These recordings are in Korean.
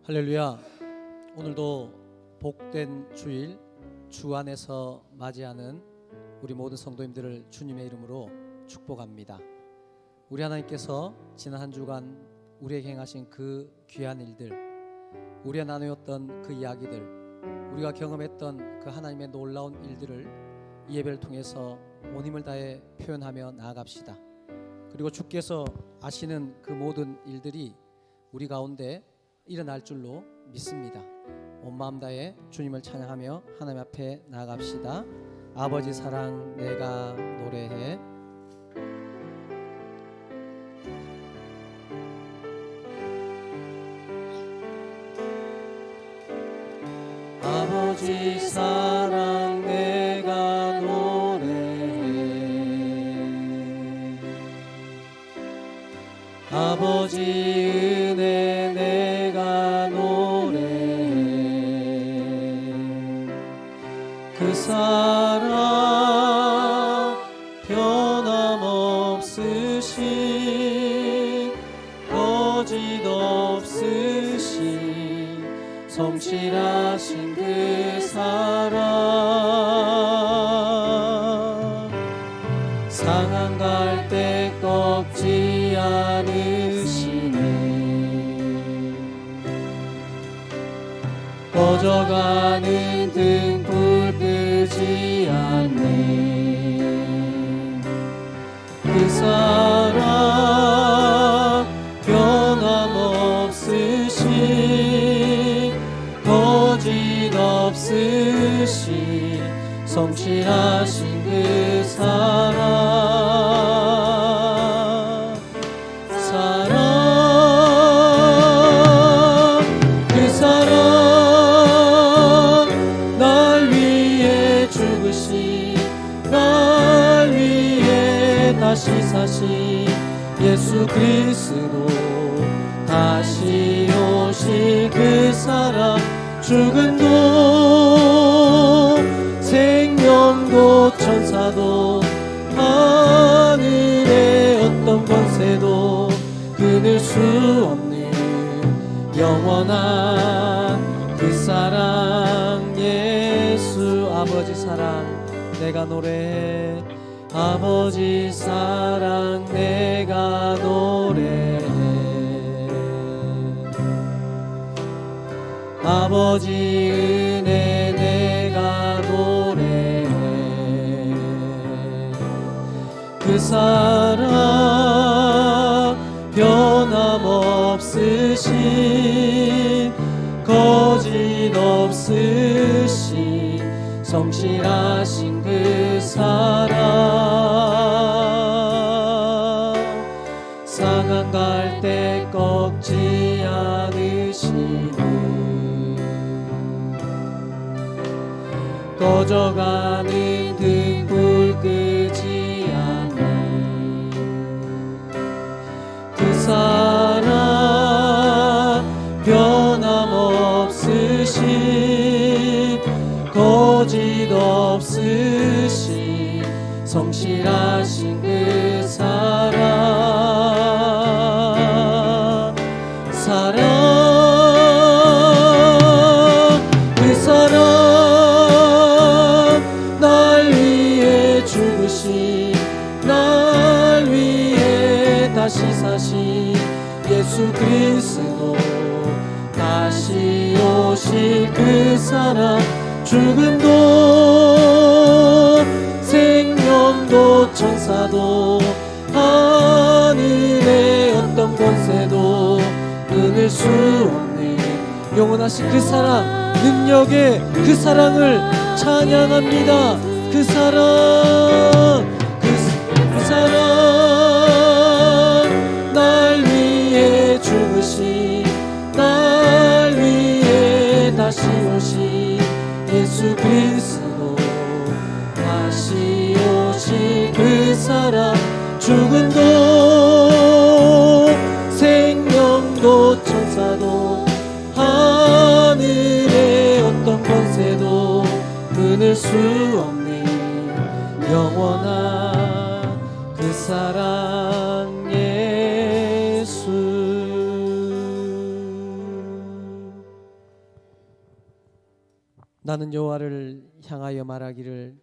할렐루야. 오늘도 복된 주일 주 안에서 맞이하는 우리 모든 성도님들을 주님의 이름으로 축복합니다. 우리 하나님께서 지난 한 주간 우리에게 행하신 그 귀한 일들, 우리가 나누었던 그 이야기들, 우리가 경험했던 그 하나님의 놀라운 일들을 이 예배를 통해서 온 힘을 다해 표현하며 나아갑시다. 그리고 주께서 아시는 그 모든 일들이 우리 가운데 일어날 줄로 믿습니다. 온 마음 다해 주님을 찬양하며 하나님 앞에 나아갑시다. 아버지 사랑 내가 노래해. 아버지 사랑 내가 노래해. 아버지 은혜 내가 노래해. 그 사랑 변함없으신 거짓없으신 성실하신 그 사랑 상한 갈대 꺾지 않으시네. 꺼져가는 등불 끄지 않네. 그 사랑 변함없으신 거짓없으신 성실하신 그 사랑 그 사랑 날 위해 죽으신 날 위해 다시 사신 예수 그리스도 다시 오실 그 사랑 죽음도 생명도 천사도 하늘의 어떤 권세도 끊을 수 없는 영원한 그 사랑 예수. 아버지 사랑 내가 노래해. 아버지 사랑 내가 노래해. 아버지 은혜 내가 노래해. 그 사랑 변함없으신 거짓없으신 성실하신 그 사랑 상한 갈대 꺾지 않으시네. 꺼져가는 등불 끄지 않네. 그 사랑 변함없으신 거짓없으신 성실하신 그 사랑 그 사랑 날 위해 죽으신 날 위해 다시 사신 예수 그리스도 다시 오실 그 사랑 죽음도 생명도 천사도 하늘의 어떤 권세도 끊을 수 없는 영원하신 그 사랑 능력의 그 사랑을 찬양합니다. 그 사랑 그 사랑 날 위해 죽으신 날 위해 다시 오신 예수 그리스도 다시 오실 그 사랑 죽음도 생명도 천사도 하늘의 어떤 권세도 끊을 수 없는 영원한 그 사랑 예수. 나는 여호와를 향하여 말하기를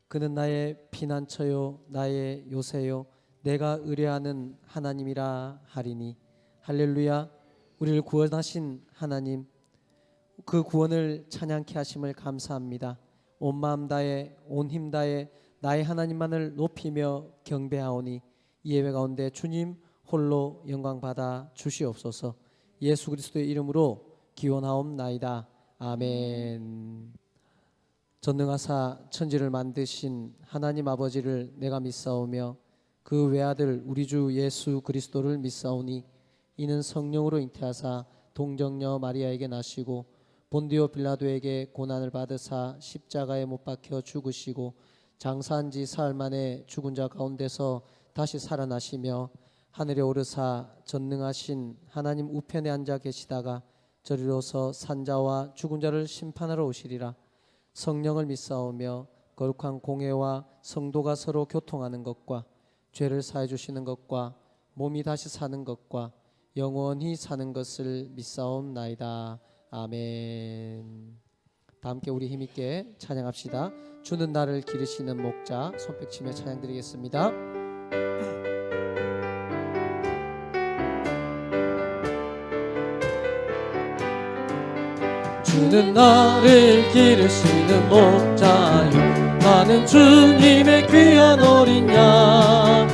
그는 나의 피난처요 나의 요새요 내가 의뢰하는 하나님이라 하리니. 할렐루야. 우리를 구원하신 하나님, 그 구원을 찬양케 하심을 감사합니다. 온 마음 다해 온 힘 다해 나의 하나님만을 높이며 경배하오니 이 예배 가운데 주님 홀로 영광 받아 주시옵소서. 예수 그리스도의 이름으로 기원하옵나이다. 아멘. 전능하사 천지를 만드신 하나님 아버지를 내가 믿사오며 그 외아들 우리 주 예수 그리스도를 믿사오니 이는 성령으로 잉태하사 동정녀 마리아에게 나시고 본디오 빌라도에게 고난을 받으사 십자가에 못 박혀 죽으시고 장사한 지 사흘 만에 죽은 자 가운데서 다시 살아나시며 하늘에 오르사 전능하신 하나님 우편에 앉아 계시다가 저리로서 산자와 죽은 자를 심판하러 오시리라. 성령을 믿사오며 거룩한 공회와 성도가 서로 교통하는 것과 죄를 사해 주시는 것과 몸이 다시 사는 것과 영원히 사는 것을 믿사옵나이다. 아멘. 다 함께 우리 힘있게 찬양합시다. 주는 나를 기르시는 목자. 손뼉치며 찬양드리겠습니다. 주는 나를 기르시는 목자요 나는 주님의 귀한 어린 양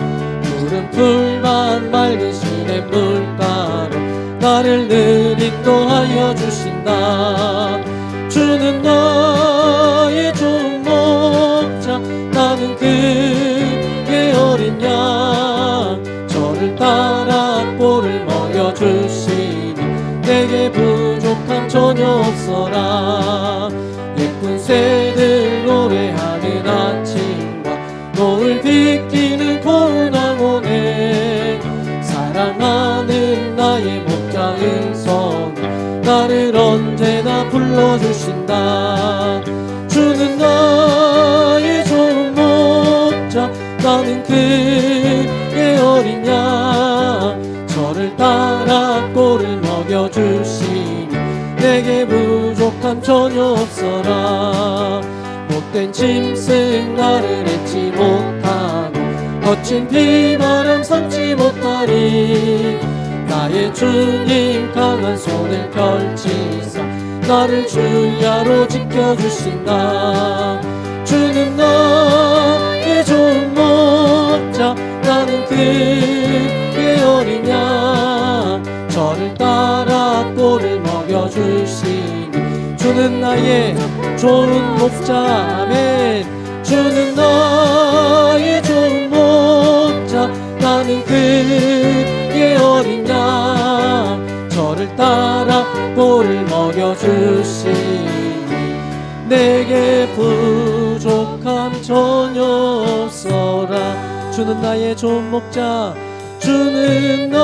푸른 풀만 맑은 시냇 물가로 나를 늘 인도하여 주신다. 주는 나의 좋은 목자 나는 그의 어린 양 저를 따라 꼴을 먹여주시니 내게 부족함 전혀 없어라. 예쁜 새들 노래하는 아침과 노을 비키는 고운 황혼에 사랑하는 나의 목자 은성이 나를 언제나 불러주신다. 주는 나의 좋은 목자 나는 그의 어린 양 저를 따라 꼴을 먹여주시니 내게 부족함 전혀 없어라. 못된 짐승 나를 잊지 못하고 거친 비바람 삼지 못하리. 나의 주님 강한 손을 펼치사 나를 주야로 지켜주신다. 주는 나의 좋은 목자 나는 그의 어린 양 저를 따라 꼴을 먹여주시니 주는 나의 좋은 목자. 아멘. 주는 나의 좋은 목자 나는 그의 어린 양 저를 따라 꼴을 먹여주시니 내게 부족함 전혀 없어라. 주는 나의 좋은 목자 주는 나의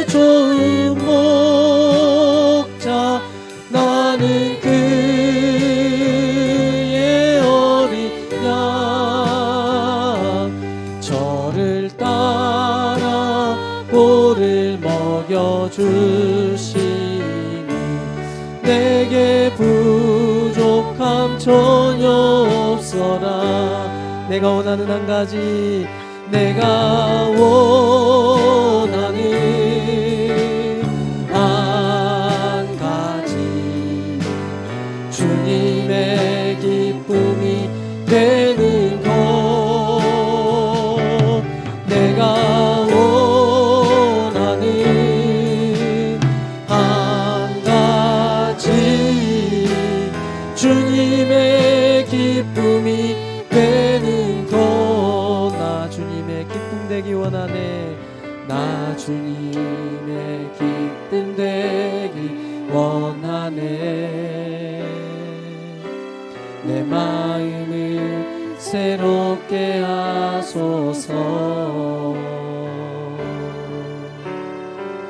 좋은 목자 나는 그의 어린 양 저를 따라 꼴을 먹여주시니 내게 부족함 전혀 없어라. 내가 원하는 한 가지 내가 원하는 한 가지 주님의 기쁨이 되는 것 내가 원하는 한 가지 주님의 기쁨이 되는 것 나 주님의 기쁨 되기 원하네. 나 주님의 기쁨 되기 원하네. 내 마음을 새롭게 하소서.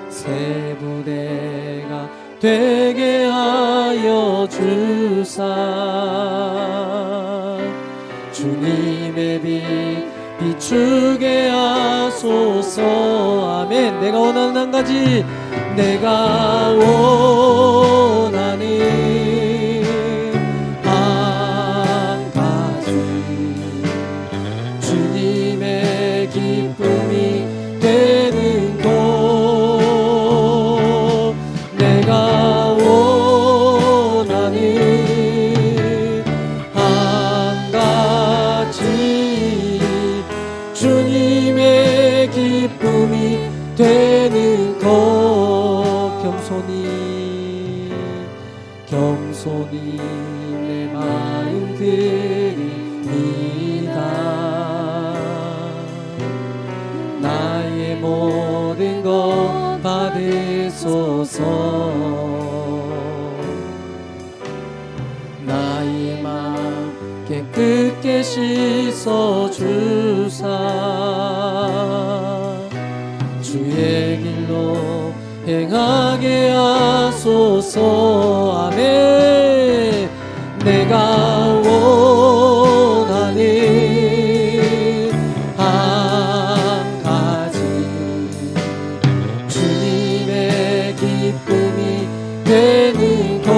새 부대가 되게 하여 주사 주님의 빛 비추게 하소서. 아멘. 내가 원하는 한 가지 내가 원하는 되는 것 겸손히 내 마음 드립니다. 나의 모든 것 받으소서. 나의 마음 깨끗게 씻어주사 주의 길로 행하게 하소서. 아멘. 내가 원하는 한 가지 주님의 기쁨이 되는 것,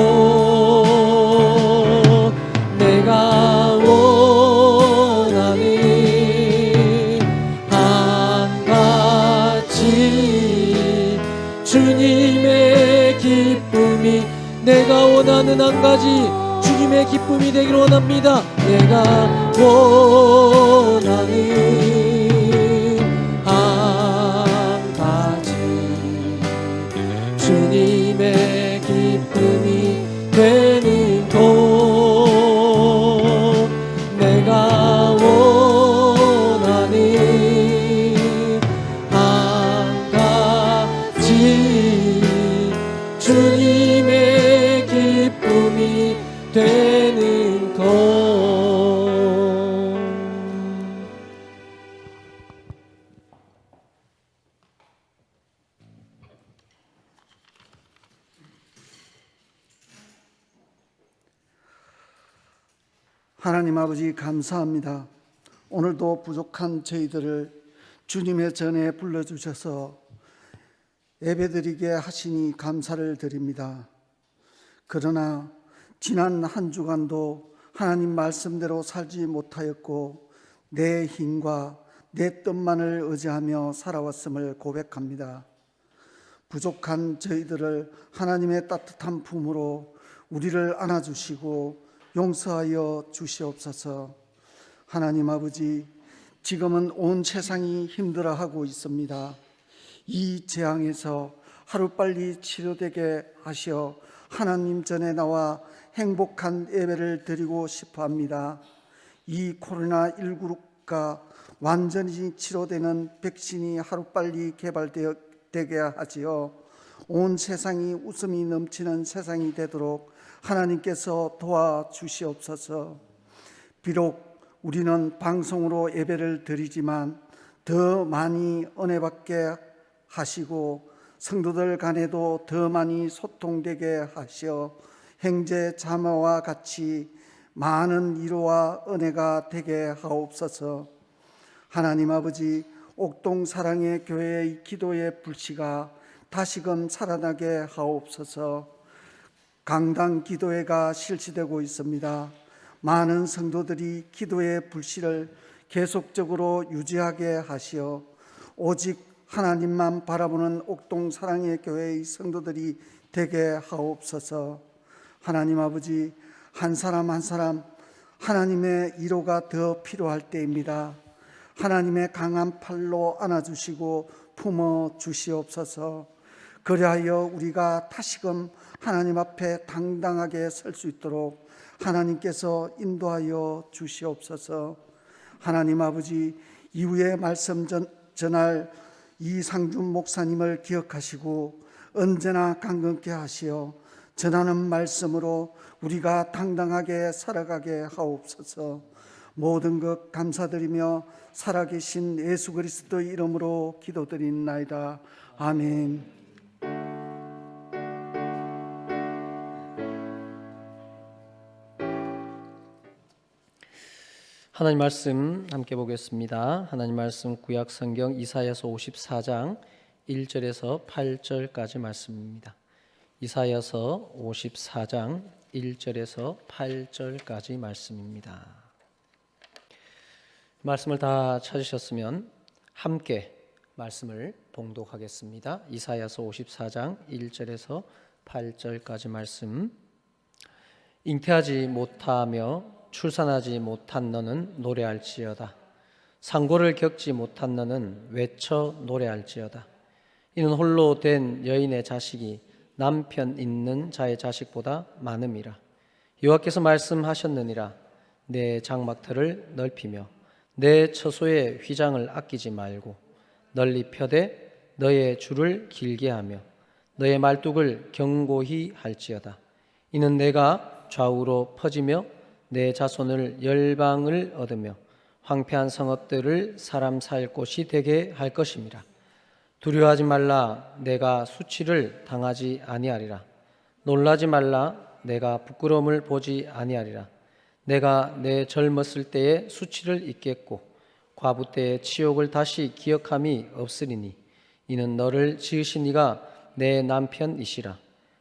내가 원하는 한 가지 주님의 기쁨이, 내가 원하는 한 가지 주님의 기쁨이 되기를 원합니다. 내가 원하는 한 가지 주님의 기쁨이 되는 것, 내가 원하는 한 가지 주님의 기쁨이 되는 것. 하나님 아버지 감사합니다. 오늘도 부족한 저희들을 주님의 전에 불러주셔서 예배드리게 하시니 감사를 드립니다. 그러나 지난 한 주간도 하나님 말씀대로 살지 못하였고 내 힘과 내 뜻만을 의지하며 살아왔음을 고백합니다. 부족한 저희들을 하나님의 따뜻한 품으로 우리를 안아주시고 용서하여 주시옵소서. 하나님 아버지, 지금은 온 세상이 힘들어하고 있습니다. 이 재앙에서 하루빨리 치료되게 하시어 하나님 전에 나와 행복한 예배를 드리고 싶어 합니다. 이 코로나19가 완전히 치료되는 백신이 하루빨리 개발되게 하지요. 온 세상이 웃음이 넘치는 세상이 되도록 하나님께서 도와주시옵소서. 비록 우리는 방송으로 예배를 드리지만 더 많이 은혜받게 하시고 성도들 간에도 더 많이 소통되게 하시어 형제 자매와 같이 많은 위로와 은혜가 되게 하옵소서. 하나님 아버지, 옥동 사랑의 교회의 기도의 불씨가 다시금 살아나게 하옵소서. 강당 기도회가 실시되고 있습니다. 많은 성도들이 기도의 불씨를 계속적으로 유지하게 하시어 오직 하나님만 바라보는 옥동 사랑의 교회의 성도들이 되게 하옵소서. 하나님 아버지, 한 사람 한 사람 하나님의 위로가 더 필요할 때입니다. 하나님의 강한 팔로 안아주시고 품어 주시옵소서. 그리하여 우리가 다시금 하나님 앞에 당당하게 설 수 있도록 하나님께서 인도하여 주시옵소서. 하나님 아버지, 이후에 말씀 전할 이상준 목사님을 기억하시고 언제나 강건케 하시어 전하는 말씀으로 우리가 당당하게 살아가게 하옵소서. 모든 것 감사드리며 살아계신 예수 그리스도의 이름으로 기도드립나이다. 아멘. 하나님 말씀 함께 보겠습니다. 하나님 말씀 구약 성경 이사야서 54장 1절에서 8절까지 말씀입니다. 이사야서 54장 1절에서 8절까지 말씀입니다. 말씀을 다 찾으셨으면 함께 말씀을 봉독하겠습니다. 이사야서 54장 1절에서 8절까지 말씀. 잉태하지 못하며 출산하지 못한 너는 노래할지어다. 상고를 겪지 못한 너는 외쳐 노래할지어다. 이는 홀로 된 여인의 자식이 남편 있는 자의 자식보다 많음이라. 여호와께서 말씀하셨느니라. 내 장막터를 넓히며 내 처소의 휘장을 아끼지 말고 널리 펴되 너의 줄을 길게 하며 너의 말뚝을 견고히 할지어다. 이는 내가 좌우로 퍼지며 내 자손을 열방을 얻으며 황폐한 성읍들을 사람 살 곳이 되게 할 것임이라. 두려워하지 말라. 내가 수치를 당하지 아니하리라. 놀라지 말라. 내가 부끄러움을 보지 아니하리라. 내가 내 젊었을 때의 수치를 잊겠고 과부 때의 치욕을 다시 기억함이 없으리니 이는 너를 지으신 이가 내 남편이시라.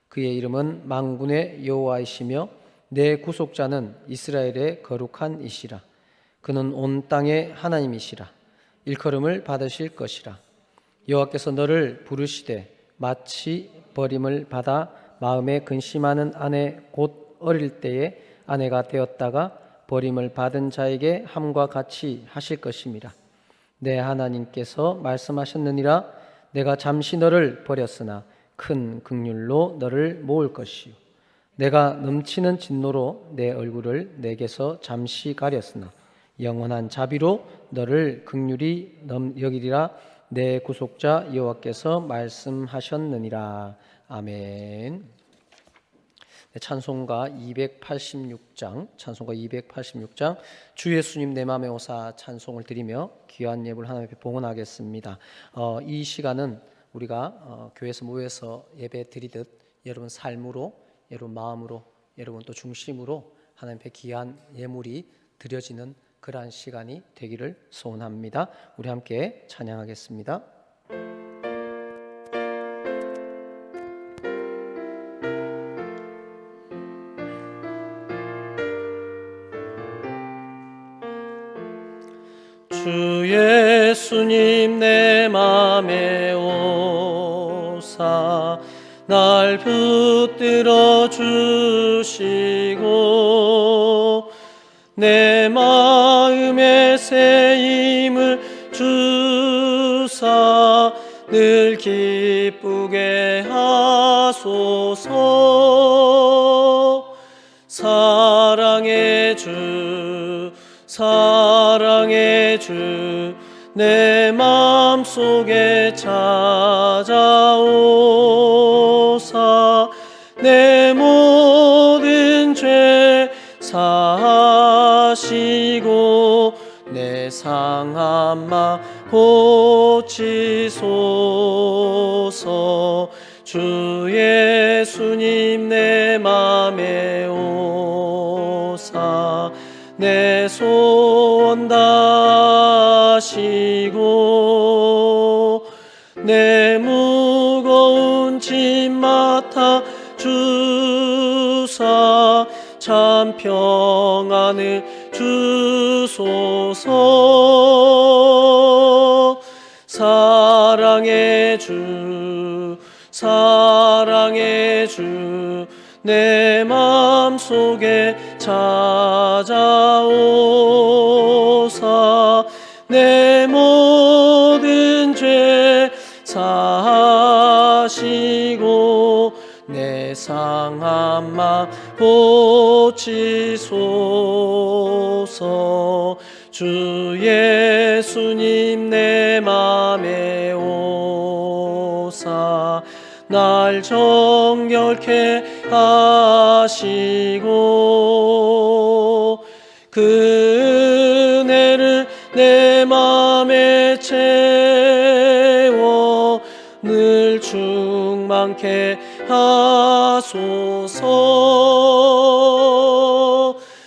그의 이름은 만군의 여호와이시며 내 구속자는 이스라엘의 거룩한 이시라. 그는 온 땅의 하나님이시라. 일컬음을 받으실 것이라. 여호와께서 너를 부르시되 마치 버림을 받아 마음에 근심하는 아내 곧 어릴 때에 아내가 되었다가 버림을 받은 자에게 함과 같이 하실 것임이라. 내 하나님께서 말씀하셨느니라. 내가 잠시 너를 버렸으나 큰 긍휼로 너를 모을 것이요 내가 넘치는 진노로 내 얼굴을 내게서 잠시 가렸으나 영원한 자비로 너를 긍휼히 여기리라. 내 구속자 여호와께서 말씀하셨느니라. 아멘. 찬송가 286장 주 예수님 내 맘에 오사 찬송을 드리며 귀한 예물 하나님 앞에 봉헌하겠습니다. 이 시간은 우리가 교회에서 모여서 예배 드리듯 여러분 삶으로, 여러분 마음으로, 여러분 또 중심으로 하나님 앞에 귀한 예물이 드려지는 그러한 시간이 되기를 소원합니다. 우리 함께 찬양하겠습니다. 주 예수님 내 맘에 오사 날 붙들어 주시고 내 마음에 새 힘을 주사 늘 기쁘게 하소서. 사랑의 주 사랑의 주 내 맘속에 찾아오사 내 모든 죄 사하시고 내 상한 마 고치소서. 주 예수님 내 맘에 오사 내 소원 다시고 내 무거운 짐 맡아 주사 참 평안을 주소서. 사랑의 주 사랑의 주 내 맘속에 찾아오사 내 모든 죄 사하시고 내 상한 마 고치소서. 주 예수님 내 맘에 오사 날 정결케 하시고 그 은혜를 내 맘에 채워 늘 충만케 하소서.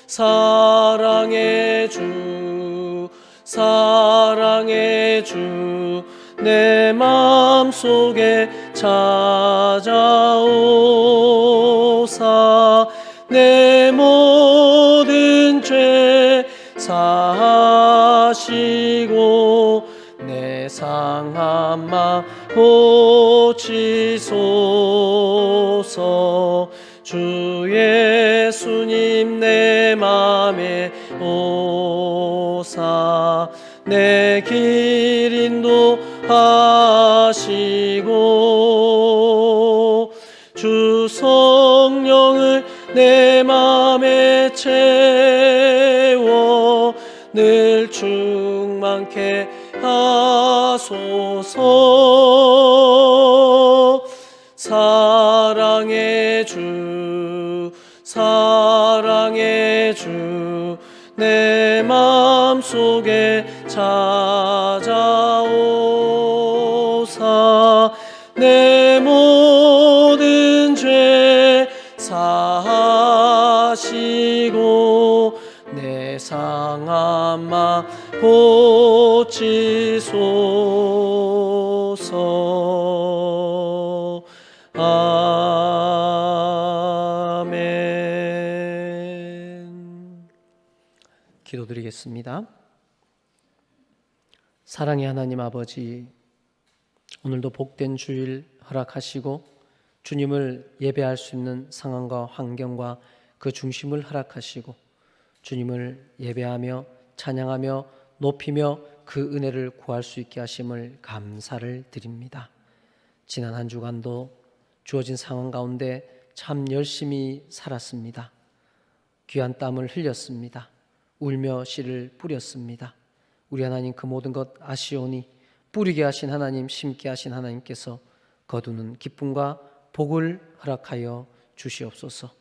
사랑의 주 사랑의 주 내 맘속에 찾아오사 내 모든 죄 사하시고 내 상한 마 고치소서. 주 예수님 내 맘에 오사 내 길 인도하시고 하시고 주 성령을 내 맘에 채워 늘 충만케 하소서. 사랑의 주 사랑의 주 내 맘속에 찾아오사 내 모든 죄 사하시고 내 상한 맘 고치소서. 아멘. 기도드리겠습니다. 사랑의 하나님 아버지, 오늘도 복된 주일 허락하시고 주님을 예배할 수 있는 상황과 환경과 그 중심을 허락하시고 주님을 예배하며 찬양하며 높이며 그 은혜를 구할 수 있게 하심을 감사를 드립니다. 지난 한 주간도 주어진 상황 가운데 참 열심히 살았습니다. 귀한 땀을 흘렸습니다. 울며 씨를 뿌렸습니다. 우리 하나님 그 모든 것 아시오니 뿌리게 하신 하나님, 심게 하신 하나님께서 거두는 기쁨과 복을 허락하여 주시옵소서.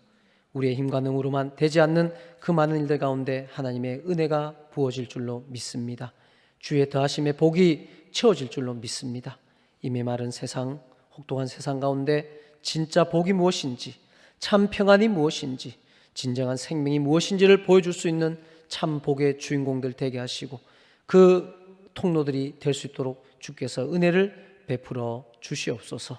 우리의 힘과 능으로만 되지 않는 그 많은 일들 가운데 하나님의 은혜가 부어질 줄로 믿습니다. 주의 더하심의 복이 채워질 줄로 믿습니다. 이미 마른 세상, 혹독한 세상 가운데 진짜 복이 무엇인지, 참 평안이 무엇인지, 진정한 생명이 무엇인지를 보여줄 수 있는 참 복의 주인공들 되게 하시고 그 통로들이 될 수 있도록 주께서 은혜를 베풀어 주시옵소서.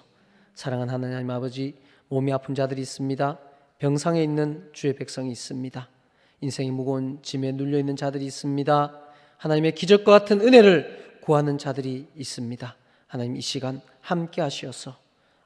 사랑하는 하나님 아버지, 몸이 아픈 자들이 있습니다. 병상에 있는 주의 백성이 있습니다. 인생이 무거운 짐에 눌려 있는 자들이 있습니다. 하나님의 기적과 같은 은혜를 구하는 자들이 있습니다. 하나님 이 시간 함께 하시어서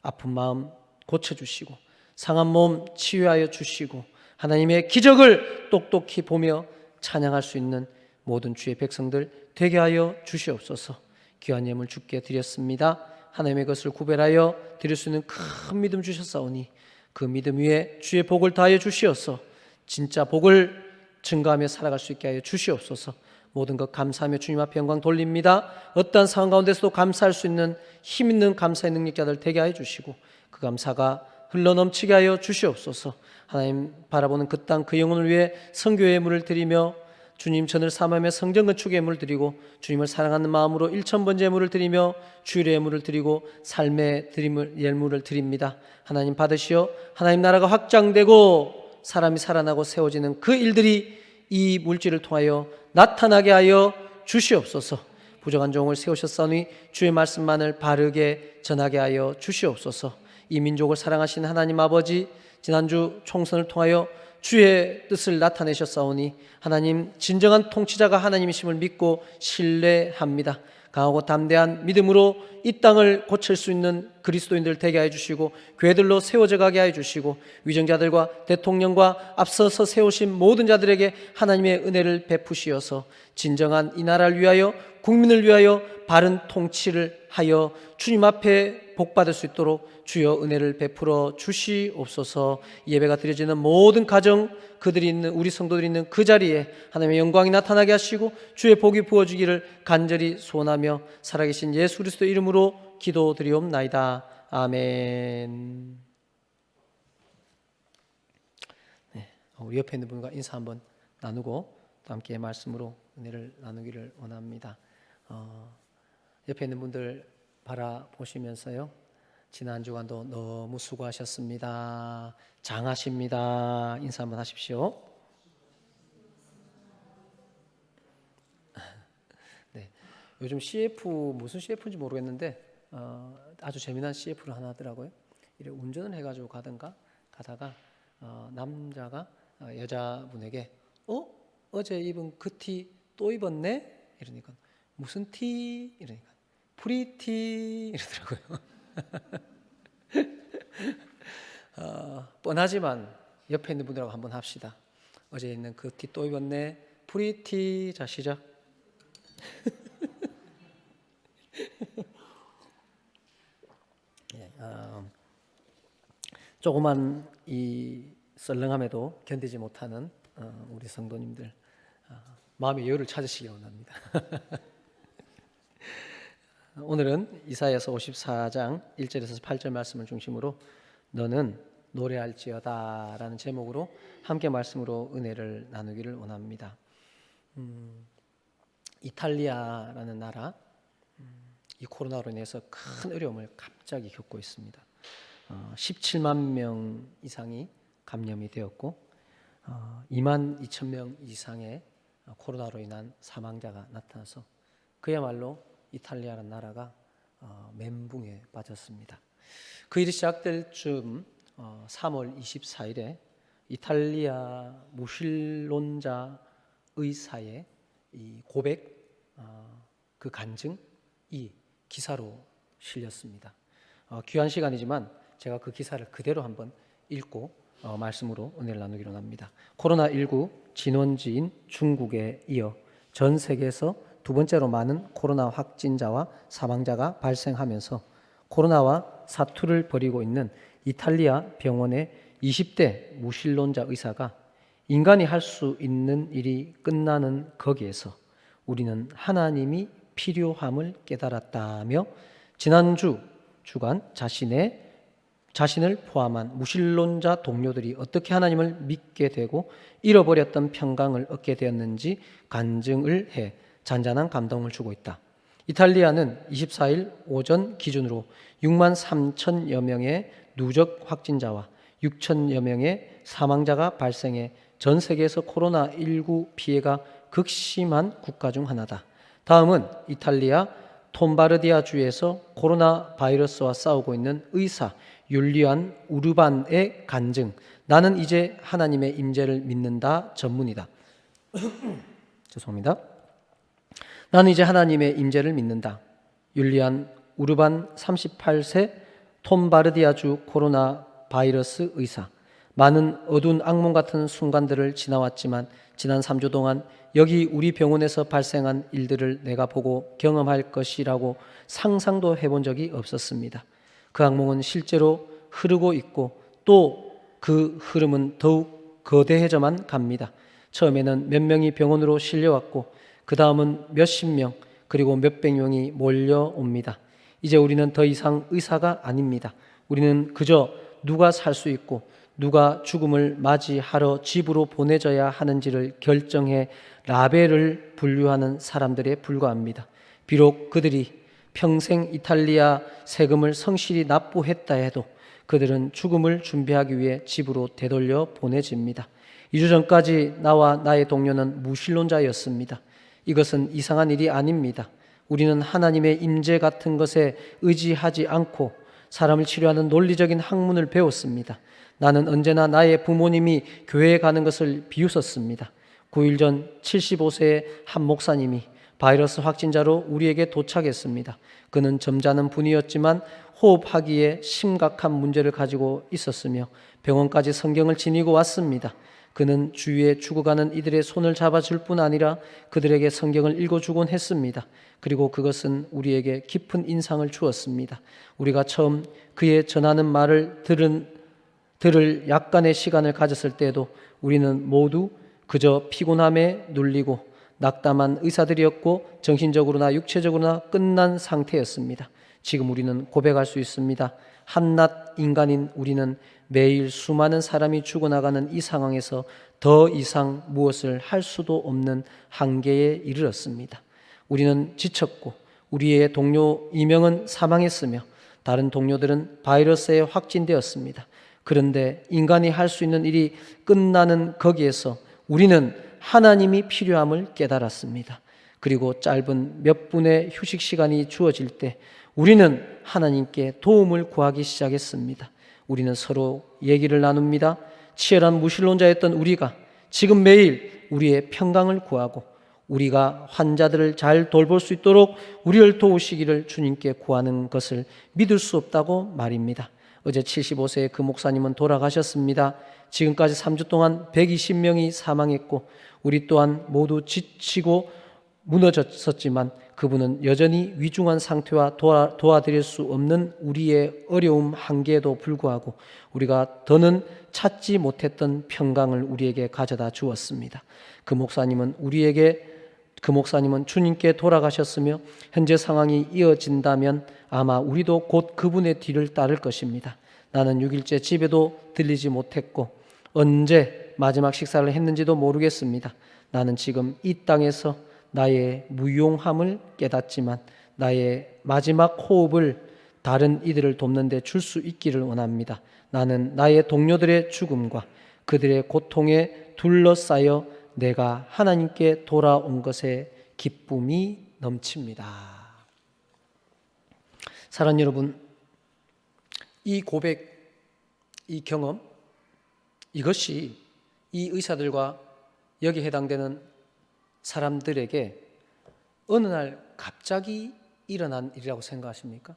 아픈 마음 고쳐주시고 상한 몸 치유하여 주시고 하나님의 기적을 똑똑히 보며 찬양할 수 있는 모든 주의 백성들 되게 하여 주시옵소서. 귀한 예물 주께 드렸습니다. 하나님의 것을 구별하여 드릴 수 있는 큰 믿음 주셨사오니 그 믿음 위에 주의 복을 다하여 주시어서 진짜 복을 증거하며 살아갈 수 있게 하여 주시옵소서. 모든 것 감사하며 주님 앞에 영광 돌립니다. 어떠한 상황 가운데서도 감사할 수 있는 힘 있는 감사의 능력자들 되게 하여 주시고 그 감사가 흘러넘치게 하여 주시옵소서. 하나님 바라보는 그 땅 그 영혼을 위해 선교의 예물을 드리며 주님 전을 삼으며 성전 건축의 예물을 드리고 주님을 사랑하는 마음으로 일천번째 예물을 드리며 주일의 예물을 드리고 삶의 예물을 드립니다. 하나님 받으시어 하나님 나라가 확장되고 사람이 살아나고 세워지는 그 일들이 이 물질을 통하여 나타나게 하여 주시옵소서. 부족한 종을 세우셨사오니 주의 말씀만을 바르게 전하게 하여 주시옵소서. 이 민족을 사랑하신 하나님 아버지, 지난주 총선을 통하여 주의 뜻을 나타내셨사오니 하나님 진정한 통치자가 하나님이심을 믿고 신뢰합니다. 강하고 담대한 믿음으로 이 땅을 고칠 수 있는 그리스도인들 되게 하여 주시고 교회들로 세워져 가게 하여 주시고 위정자들과 대통령과 앞서서 세우신 모든 자들에게 하나님의 은혜를 베푸시어서 진정한 이 나라를 위하여 국민을 위하여 바른 통치를 하여 주님 앞에 복받을 수 있도록 주여 은혜를 베풀어 주시옵소서. 예배가 드려지는 모든 가정 그들이 있는 우리 성도들이 있는 그 자리에 하나님의 영광이 나타나게 하시고 주의 복이 부어지기를 간절히 소원하며 살아계신 예수 그리스도 이름으로 기도드리옵나이다. 아멘. 네, 우리 옆에 있는 분과 인사 한번 나누고 또 함께 말씀으로 은혜를 나누기를 원합니다. 옆에 있는 분들 바라보시면서요, 지난 주간도 너무 수고하셨습니다. 장하십니다. 인사 한번 하십시오. 네, 요즘 CF 무슨 CF인지 모르겠는데 아주 재미난 CF를 하나 하더라고요. 이래 운전을 해가지고 가다가 남자가 여자분에게 어제 입은 그 티 또 입었네? 이러니까 무슨 티? 이러니까 프리티 이러더라고요. 뻔하지만 옆에 있는 분들하고 한번 합시다. 어제 있는 그 티 또 입었네? 프리티. 자, 시작. 조그만 이 썰렁함에도 견디지 못하는 우리 성도님들 마음의 여유를 찾으시기 원합니다. 오늘은 이사야서 54장 1절에서 8절 말씀을 중심으로 너는 노래할지어다 라는 제목으로 함께 말씀으로 은혜를 나누기를 원합니다. 이탈리아라는 나라, 이 코로나로 인해서 큰 어려움을 갑자기 겪고 있습니다. 17만 명 이상이 감염이 되었고 2만 2천 명 이상의 코로나로 인한 사망자가 나타나서 그야말로 이탈리아라는 나라가 멘붕에 빠졌습니다. 그 일이 시작될 즈음 3월 24일에 이탈리아 무신론자 의사의 이 고백, 그 간증이 기사로 실렸습니다. 귀한 시간이지만 제가 그 기사를 그대로 한번 읽고 말씀으로 은혜를 나누기로 합니다. 코로나19 진원지인 중국에 이어 전 세계에서 두 번째로 많은 코로나 확진자와 사망자가 발생하면서 코로나와 사투를 벌이고 있는 이탈리아 병원의 20대 무신론자 의사가 인간이 할 수 있는 일이 끝나는 거기에서 우리는 하나님이 필요함을 깨달았다며 지난주 주간 자신을 포함한 무신론자 동료들이 어떻게 하나님을 믿게 되고 잃어버렸던 평강을 얻게 되었는지 간증을 해 잔잔한 감동을 주고 있다. 이탈리아는 24일 오전 기준으로 6만 3천여 명의 누적 확진자와 6천여 명의 사망자가 발생해 전 세계에서 코로나19 피해가 극심한 국가 중 하나다. 다음은 이탈리아 톰바르디아 주에서 코로나 바이러스와 싸우고 있는 의사 율리안 우르반의 간증. 나는 이제 하나님의 임재를 믿는다 전문이다. 죄송합니다. 나는 이제 하나님의 임재를 믿는다. 율리안 우르반 38세 톰바르디아주 코로나 바이러스 의사. 많은 어두운 악몽 같은 순간들을 지나왔지만 지난 3주 동안 여기 우리 병원에서 발생한 일들을 내가 보고 경험할 것이라고 상상도 해본 적이 없었습니다. 그 악몽은 실제로 흐르고 있고 또 그 흐름은 더욱 거대해져만 갑니다. 처음에는 몇 명이 병원으로 실려왔고 그 다음은 몇십 명 그리고 몇백 명이 몰려옵니다. 이제 우리는 더 이상 의사가 아닙니다. 우리는 그저 누가 살 수 있고 누가 죽음을 맞이하러 집으로 보내져야 하는지를 결정해 라벨을 분류하는 사람들에 불과합니다. 비록 그들이 평생 이탈리아 세금을 성실히 납부했다 해도 그들은 죽음을 준비하기 위해 집으로 되돌려 보내집니다. 2주 전까지 나와 나의 동료는 무신론자였습니다. 이것은 이상한 일이 아닙니다. 우리는 하나님의 임재 같은 것에 의지하지 않고 사람을 치료하는 논리적인 학문을 배웠습니다. 나는 언제나 나의 부모님이 교회에 가는 것을 비웃었습니다. 9일 전 75세의 한 목사님이 바이러스 확진자로 우리에게 도착했습니다. 그는 점잖은 분이었지만 호흡하기에 심각한 문제를 가지고 있었으며 병원까지 성경을 지니고 왔습니다. 그는 주위에 죽어가는 이들의 손을 잡아줄 뿐 아니라 그들에게 성경을 읽어주곤 했습니다. 그리고 그것은 우리에게 깊은 인상을 주었습니다. 우리가 처음 그의 전하는 말을 들을 약간의 시간을 가졌을 때에도 우리는 모두 그저 피곤함에 눌리고 낙담한 의사들이었고 정신적으로나 육체적으로나 끝난 상태였습니다. 지금 우리는 고백할 수 있습니다. 한낱 인간인 우리는 매일 수많은 사람이 죽어나가는 이 상황에서 더 이상 무엇을 할 수도 없는 한계에 이르렀습니다. 우리는 지쳤고 우리의 동료 2명은 사망했으며 다른 동료들은 바이러스에 확진되었습니다. 그런데 인간이 할 수 있는 일이 끝나는 거기에서 우리는 하나님이 필요함을 깨달았습니다. 그리고 짧은 몇 분의 휴식 시간이 주어질 때 우리는 하나님께 도움을 구하기 시작했습니다. 우리는 서로 얘기를 나눕니다. 치열한 무신론자였던 우리가 지금 매일 우리의 평강을 구하고 우리가 환자들을 잘 돌볼 수 있도록 우리를 도우시기를 주님께 구하는 것을 믿을 수 없다고 말입니다. 어제 75세의 그 목사님은 돌아가셨습니다. 지금까지 3주 동안 120명이 사망했고 우리 또한 모두 지치고 무너졌었지만 그분은 여전히 위중한 상태와 도와드릴 수 없는 우리의 어려움 한계에도 불구하고 우리가 더는 찾지 못했던 평강을 우리에게 가져다 주었습니다. 그 목사님은 주님께 돌아가셨으며 현재 상황이 이어진다면 아마 우리도 곧 그분의 뒤를 따를 것입니다. 나는 6일째 집에도 들리지 못했고 언제 마지막 식사를 했는지도 모르겠습니다. 나는 지금 이 땅에서 나의 무용함을 깨닫지만 나의 마지막 호흡을 다른 이들을 돕는 데 줄 수 있기를 원합니다. 나는 나의 동료들의 죽음과 그들의 고통에 둘러싸여 내가 하나님께 돌아온 것에 기쁨이 넘칩니다. 사랑하는 여러분, 이 고백, 이 경험, 이것이 이 의사들과 여기 해당되는 사람들에게 어느 날 갑자기 일어난 일이라고 생각하십니까?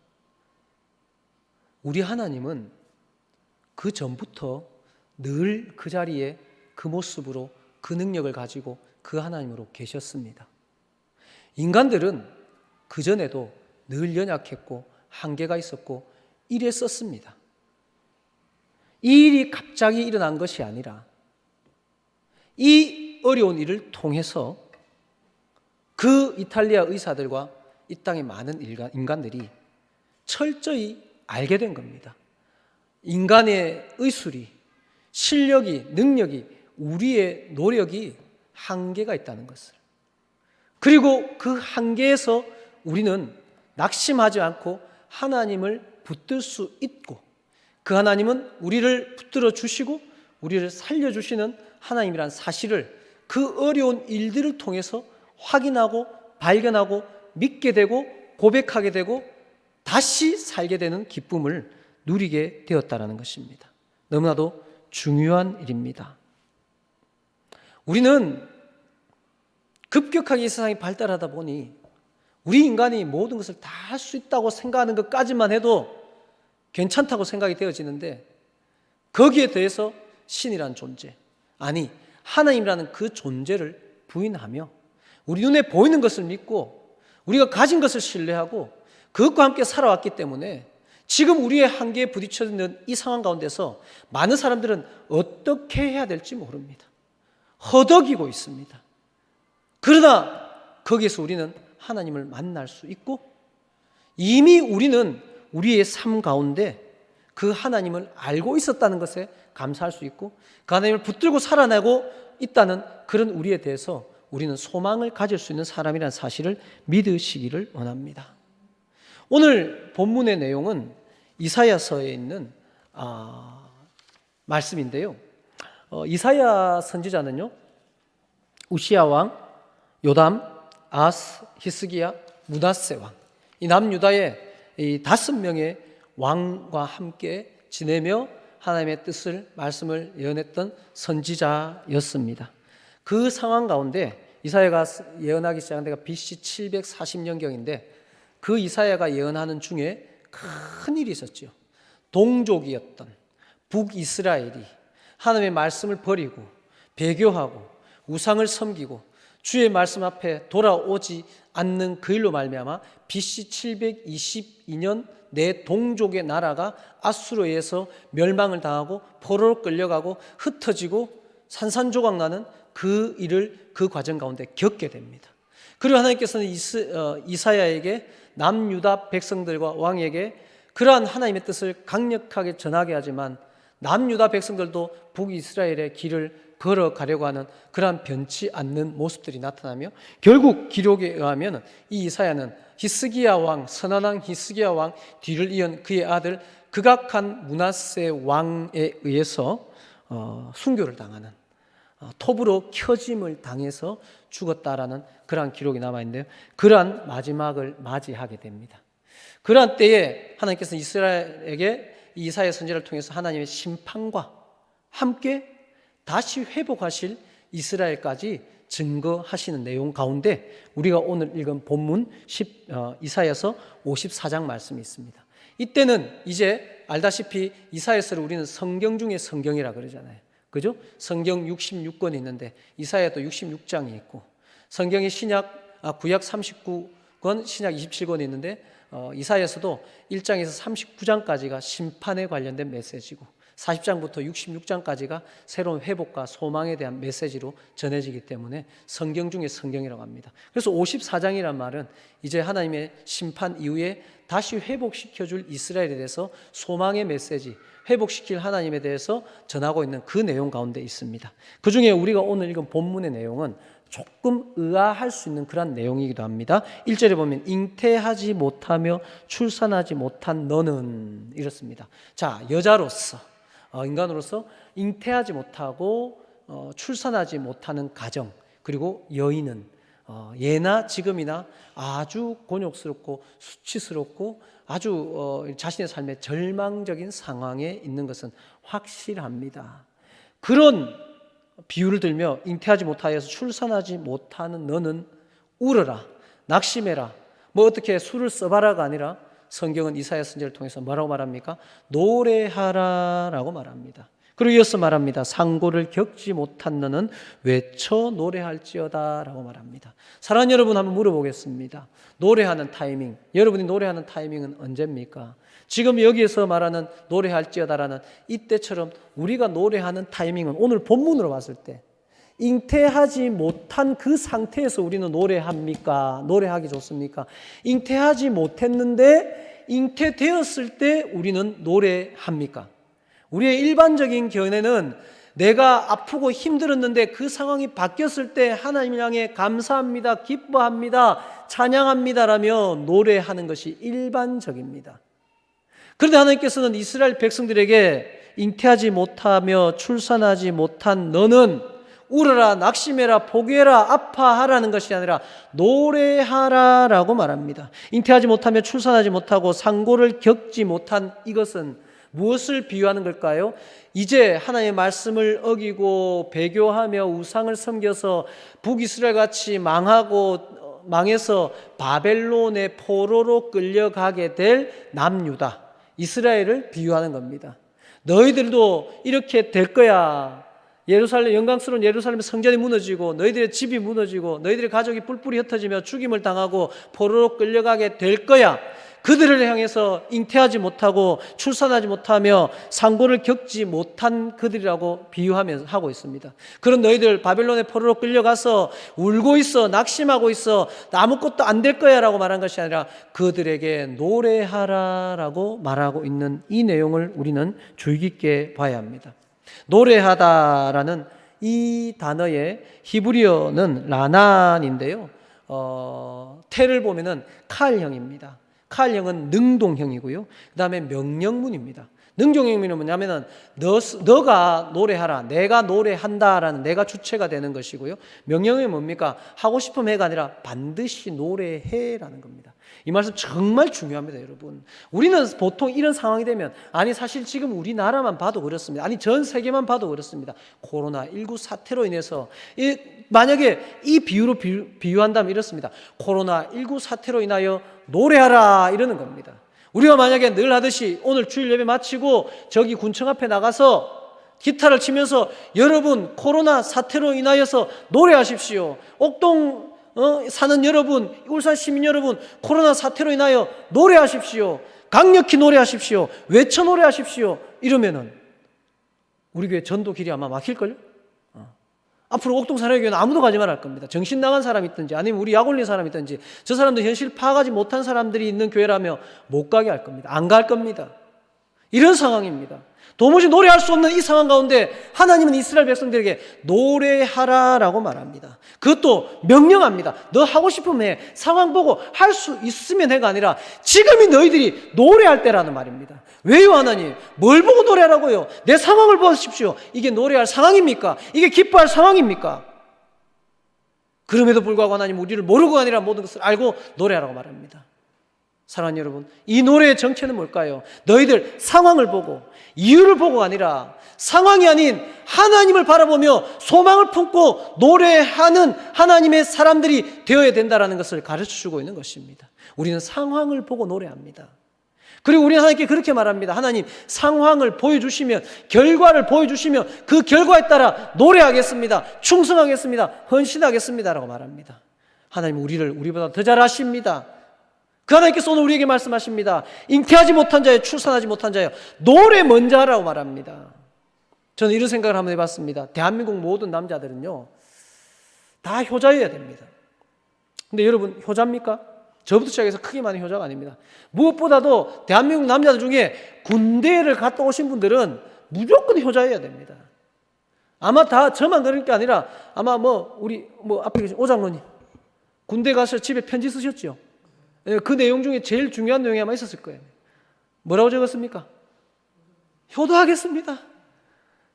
우리 하나님은 그 전부터 늘 그 자리에 그 모습으로 그 능력을 가지고 그 하나님으로 계셨습니다. 인간들은 그전에도 늘 연약했고 한계가 있었고 이랬었습니다. 이 일이 갑자기 일어난 것이 아니라 이 어려운 일을 통해서 그 이탈리아 의사들과 이 땅의 많은 인간들이 철저히 알게 된 겁니다. 인간의 의술이, 실력이, 능력이, 우리의 노력이 한계가 있다는 것을, 그리고 그 한계에서 우리는 낙심하지 않고 하나님을 붙들 수 있고 그 하나님은 우리를 붙들어 주시고 우리를 살려주시는 하나님이란 사실을 그 어려운 일들을 통해서 확인하고 발견하고 믿게 되고 고백하게 되고 다시 살게 되는 기쁨을 누리게 되었다는 것입니다. 너무나도 중요한 일입니다. 우리는 급격하게 이 세상이 발달하다 보니 우리 인간이 모든 것을 다 할 수 있다고 생각하는 것까지만 해도 괜찮다고 생각이 되어지는데 거기에 대해서 신이라는 존재, 아니 하나님이라는 그 존재를 부인하며 우리 눈에 보이는 것을 믿고 우리가 가진 것을 신뢰하고 그것과 함께 살아왔기 때문에 지금 우리의 한계에 부딪혀 있는 이 상황 가운데서 많은 사람들은 어떻게 해야 될지 모릅니다. 허덕이고 있습니다. 그러나 거기에서 우리는 하나님을 만날 수 있고 이미 우리는 우리의 삶 가운데 그 하나님을 알고 있었다는 것에 감사할 수 있고 그 하나님을 붙들고 살아내고 있다는 그런 우리에 대해서 우리는 소망을 가질 수 있는 사람이라는 사실을 믿으시기를 원합니다. 오늘 본문의 내용은 이사야서에 있는 말씀인데요. 이사야 선지자는요, 우시야 왕, 요담, 아스, 히스기야, 므낫세 왕, 이 남유다의 이 5명의 왕과 함께 지내며 하나님의 뜻을 말씀을 예언했던 선지자였습니다. 그 상황 가운데 이사야가 예언하기 시작한 데가 BC 740년경인데 그 이사야가 예언하는 중에 큰 일이 있었죠. 동족이었던 북이스라엘이 하나님의 말씀을 버리고 배교하고 우상을 섬기고 주의 말씀 앞에 돌아오지 않는 그 일로 말미암아 BC 722년 내 동족의 나라가 아수르에서 멸망을 당하고 포로로 끌려가고 흩어지고 산산조각 나는 그 일을 그 과정 가운데 겪게 됩니다. 그리고 하나님께서는 이사야에게 남유다 백성들과 왕에게 그러한 하나님의 뜻을 강력하게 전하게 하지만 남유다 백성들도 북이스라엘의 길을 걸어가려고 하는 그러한 변치 않는 모습들이 나타나며 결국 기록에 의하면 이 이사야는 히스기야 왕, 선한 왕 히스기야 왕 뒤를 이은 그의 아들 극악한 므낫세 왕에 의해서 순교를 당하는, 톱으로 켜짐을 당해서 죽었다라는 그러한 기록이 남아있는데요. 그러한 마지막을 맞이하게 됩니다. 그러한 때에 하나님께서 이스라엘에게 이사야 선지자를 통해서 하나님의 심판과 함께 다시 회복하실 이스라엘까지 증거하시는 내용 가운데 우리가 오늘 읽은 본문 이사야서 54장 말씀이 있습니다. 이때는 이제 알다시피 이사야서를 우리는 성경 중에 성경이라 그러잖아요. 그죠? 성경 66권이 있는데 이사야도 66장이 있고 성경의 신약 구약 39권, 신약 27권이 있는데 이사야서도 1장에서 39장까지가 심판에 관련된 메시지고 40장부터 66장까지가 새로운 회복과 소망에 대한 메시지로 전해지기 때문에 성경 중에 성경이라고 합니다. 그래서 54장이란 말은 이제 하나님의 심판 이후에 다시 회복시켜줄 이스라엘에 대해서 소망의 메시지, 회복시킬 하나님에 대해서 전하고 있는 그 내용 가운데 있습니다. 그 중에 우리가 오늘 읽은 본문의 내용은 조금 의아할 수 있는 그런 내용이기도 합니다. 1절에 보면 잉태하지 못하며 출산하지 못한 너는 이렇습니다. 자, 여자로서 인간으로서 잉태하지 못하고 출산하지 못하는 가정, 그리고 여인은 예나 지금이나 아주 곤욕스럽고 수치스럽고 아주 자신의 삶의 절망적인 상황에 있는 것은 확실합니다. 그런 비유를 들며 잉태하지 못하여서 출산하지 못하는 너는 울어라, 낙심해라, 뭐 어떻게 술을 써봐라가 아니라 성경은 이사야 선지자를 통해서 뭐라고 말합니까? 노래하라라고 말합니다. 그리고 이어서 말합니다. 상고를 겪지 못한 너는 외쳐 노래할지어다라고 말합니다. 사랑하는 여러분, 한번 물어보겠습니다. 노래하는 타이밍, 여러분이 노래하는 타이밍은 언제입니까? 지금 여기에서 말하는 노래할지어다라는 이때처럼 우리가 노래하는 타이밍은 오늘 본문으로 봤을 때 잉태하지 못한 그 상태에서 우리는 노래합니까? 노래하기 좋습니까? 잉태하지 못했는데 잉태되었을 때 우리는 노래합니까? 우리의 일반적인 견해는 내가 아프고 힘들었는데 그 상황이 바뀌었을 때 하나님 향해 감사합니다, 기뻐합니다, 찬양합니다라며 노래하는 것이 일반적입니다. 그런데 하나님께서는 이스라엘 백성들에게 잉태하지 못하며 출산하지 못한 너는 울어라, 낙심해라, 포기해라, 아파하라는 것이 아니라 노래하라라고 말합니다. 잉태하지 못하며 출산하지 못하고 상고를 겪지 못한 이것은 무엇을 비유하는 걸까요? 이제 하나님의 말씀을 어기고 배교하며 우상을 섬겨서 북이스라엘 같이 망해서 바벨론의 포로로 끌려가게 될 남유다, 이스라엘을 비유하는 겁니다. 너희들도 이렇게 될 거야. 예루살렘, 영광스러운 예루살렘 성전이 무너지고 너희들의 집이 무너지고 너희들의 가족이 뿔뿔이 흩어지며 죽임을 당하고 포로로 끌려가게 될 거야. 그들을 향해서 잉태하지 못하고 출산하지 못하며 상고를 겪지 못한 그들이라고 비유하면서 하고 있습니다. 그런 너희들 바벨론의 포로로 끌려가서 울고 있어, 낙심하고 있어, 아무것도 안 될 거야 라고 말한 것이 아니라 그들에게 노래하라라고 말하고 있는 이 내용을 우리는 주의 깊게 봐야 합니다. 노래하다라는 이 단어의 히브리어는 라난인데요, 테를 보면은 칼형입니다. 칼형은 능동형이고요. 그 다음에 명령문입니다. 능동형은 뭐냐면은 너가 노래하라, 내가 노래한다라는 내가 주체가 되는 것이고요. 명령이 뭡니까? 하고 싶으면 해가 아니라 반드시 노래해라는 겁니다. 이 말씀 정말 중요합니다, 여러분. 우리는 보통 이런 상황이 되면 아니 사실 지금 우리나라만 봐도 그렇습니다. 아니 전 세계만 봐도 그렇습니다. 코로나19 사태로 인해서 만약에 이 비유로 비유한다면 이렇습니다. 코로나19 사태로 인하여 노래하라 이러는 겁니다. 우리가 만약에 늘 하듯이 오늘 주일 예배 마치고 저기 군청 앞에 나가서 기타를 치면서 여러분 코로나 사태로 인하여서 노래하십시오. 옥동 사는 여러분, 울산 시민 여러분, 코로나 사태로 인하여 노래하십시오. 강력히 노래하십시오. 외쳐 노래하십시오. 이러면은 우리 교회 전도 길이 아마 막힐걸요? 앞으로 옥동 사랑교회는 아무도 가지 말할 겁니다. 정신 나간 사람이 있든지 아니면 우리 약 올린 사람이 있든지 저 사람들 현실 파악하지 못한 사람들이 있는 교회라며 못 가게 할 겁니다. 안 갈 겁니다. 이런 상황입니다. 도무지 노래할 수 없는 이 상황 가운데 하나님은 이스라엘 백성들에게 노래하라라고 말합니다. 그것도 명령합니다. 너 하고 싶으면 해. 상황 보고 할 수 있으면 해가 아니라 지금이 너희들이 노래할 때라는 말입니다. 왜요 하나님? 뭘 보고 노래하라고요? 내 상황을 보십시오. 이게 노래할 상황입니까? 이게 기뻐할 상황입니까? 그럼에도 불구하고 하나님 우리를 모르고 아니라 모든 것을 알고 노래하라고 말합니다. 사랑하는 여러분, 이 노래의 정체는 뭘까요? 너희들 상황을 보고 이유를 보고가 아니라 상황이 아닌 하나님을 바라보며 소망을 품고 노래하는 하나님의 사람들이 되어야 된다는 것을 가르쳐주고 있는 것입니다. 우리는 상황을 보고 노래합니다. 그리고 우리 하나님께 그렇게 말합니다. 하나님, 상황을 보여주시면, 결과를 보여주시면 그 결과에 따라 노래하겠습니다, 충성하겠습니다, 헌신하겠습니다 라고 말합니다. 하나님 우리를 우리보다 더 잘 아십니다. 그 하나님께서 오늘 우리에게 말씀하십니다. 잉태하지 못한 자여, 출산하지 못한 자여, 노래 먼저 하라고 말합니다. 저는 이런 생각을 한번 해봤습니다. 대한민국 모든 남자들은요, 다 효자여야 됩니다. 근데 여러분, 효자입니까? 저부터 시작해서 크게 많은 효자가 아닙니다. 무엇보다도 대한민국 남자들 중에 군대를 갔다 오신 분들은 무조건 효자여야 됩니다. 아마 다 저만 그럴 게 아니라 아마 우리 앞에 계신 오장로님 군대 가서 집에 편지 쓰셨죠? 그 내용 중에 제일 중요한 내용이 아마 있었을 거예요. 뭐라고 적었습니까? 효도하겠습니다.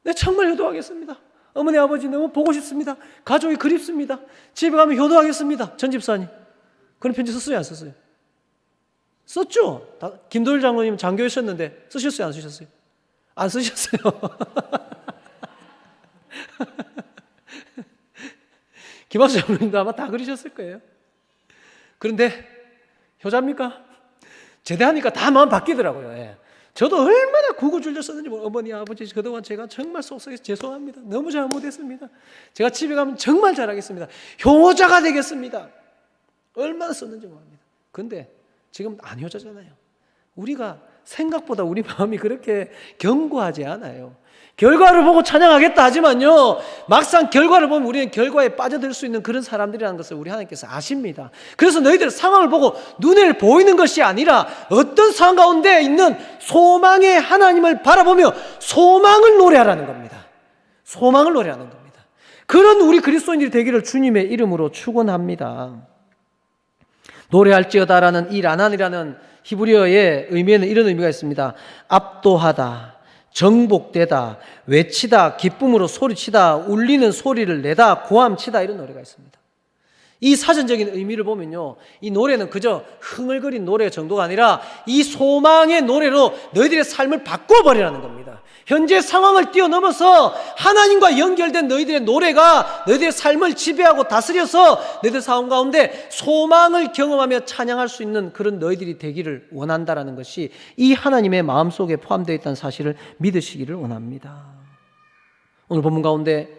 네, 정말 효도하겠습니다. 어머니 아버지 너무 보고 싶습니다. 가족이 그립습니다. 집에 가면 효도하겠습니다. 전 집사님 그런 편지 썼어요, 안 썼어요? 썼죠. 김도일 장로님 장교였었는데 쓰셨어요, 안 쓰셨어요? 안 쓰셨어요. 김학수 장로님도 아마 다 그러셨을 거예요. 그런데 효자입니까? 제대하니까 다 마음 바뀌더라고요. 예. 저도 얼마나 구구절절 썼는지 어머니 아버지 그동안 제가 정말 속삭여서 죄송합니다. 너무 잘못했습니다. 제가 집에 가면 정말 잘하겠습니다. 효자가 되겠습니다. 얼마나 썼는지 모릅니다. 그런데 지금 안 효자잖아요. 우리가 생각보다 우리 마음이 그렇게 견고하지 않아요. 결과를 보고 찬양하겠다 하지만요, 막상 결과를 보면 우리는 결과에 빠져들 수 있는 그런 사람들이라는 것을 우리 하나님께서 아십니다. 그래서 너희들 상황을 보고 눈에 보이는 것이 아니라 어떤 상황 가운데 있는 소망의 하나님을 바라보며 소망을 노래하라는 겁니다. 소망을 노래하는 겁니다. 그런 우리 그리스도인들이 되기를 주님의 이름으로 축원합니다. 노래할지어다라는 이 라난이라는 히브리어의 의미에는 이런 의미가 있습니다. 압도하다, 정복되다, 외치다, 기쁨으로 소리치다, 울리는 소리를 내다, 고함치다, 이런 노래가 있습니다. 이 사전적인 의미를 보면요, 이 노래는 그저 흥얼거린 노래 정도가 아니라 이 소망의 노래로 너희들의 삶을 바꿔버리라는 겁니다. 현재 상황을 뛰어넘어서 하나님과 연결된 너희들의 노래가 너희들의 삶을 지배하고 다스려서 너희들 상황 가운데 소망을 경험하며 찬양할 수 있는 그런 너희들이 되기를 원한다라는 것이 이 하나님의 마음속에 포함되어 있다는 사실을 믿으시기를 원합니다. 오늘 본문 가운데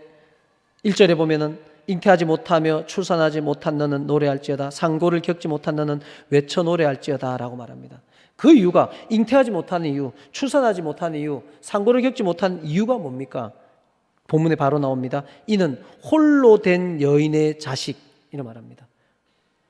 1절에 보면은 잉태하지 못하며 출산하지 못한 너는 노래할지어다, 상고를 겪지 못한 너는 외쳐 노래할지어다 라고 말합니다. 그 이유가, 잉태하지 못하는 이유, 출산하지 못하는 이유, 상고를 겪지 못한 이유가 뭡니까? 본문에 바로 나옵니다. 이는 홀로 된 여인의 자식, 이런 말합니다.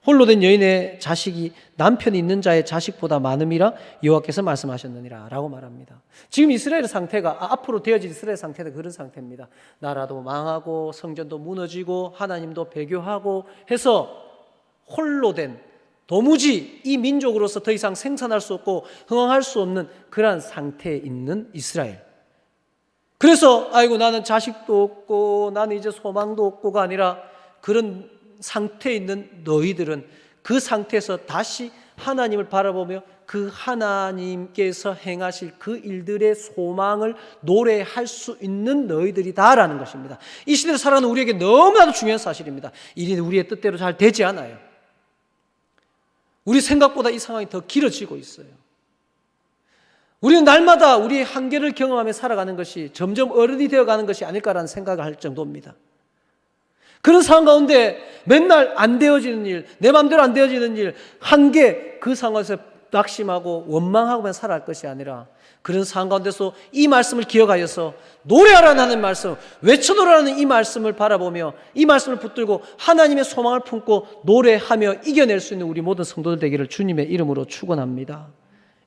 홀로 된 여인의 자식이 남편이 있는 자의 자식보다 많음이라 여호와께서 말씀하셨느니라 라고 말합니다. 지금 이스라엘의 상태가, 앞으로 되어질 이스라엘 상태가 그런 상태입니다. 나라도 망하고 성전도 무너지고 하나님도 배교하고 해서 홀로 된, 도무지 이 민족으로서 더 이상 생산할 수 없고 흥황할 수 없는 그러한 상태에 있는 이스라엘. 그래서 아이고 나는 자식도 없고 나는 이제 소망도 없고가 아니라 그런 상태에 있는 너희들은 그 상태에서 다시 하나님을 바라보며 그 하나님께서 행하실 그 일들의 소망을 노래할 수 있는 너희들이다라는 것입니다. 이 시대를 살아가는 우리에게 너무나도 중요한 사실입니다. 일이 우리의 뜻대로 잘 되지 않아요. 우리 생각보다 이 상황이 더 길어지고 있어요. 우리는 날마다 우리의 한계를 경험하며 살아가는 것이 점점 어른이 되어가는 것이 아닐까라는 생각을 할 정도입니다. 그런 상황 가운데 맨날 안 되어지는 일, 내 마음대로 안 되어지는 일, 한계, 그 상황에서 낙심하고 원망하고만 살아갈 것이 아니라 그런 상황 가운데서 이 말씀을 기억하여서 노래하라는 하는 말씀, 외쳐노라는 이 말씀을 바라보며 이 말씀을 붙들고 하나님의 소망을 품고 노래하며 이겨낼 수 있는 우리 모든 성도들 되기를 주님의 이름으로 축원합니다.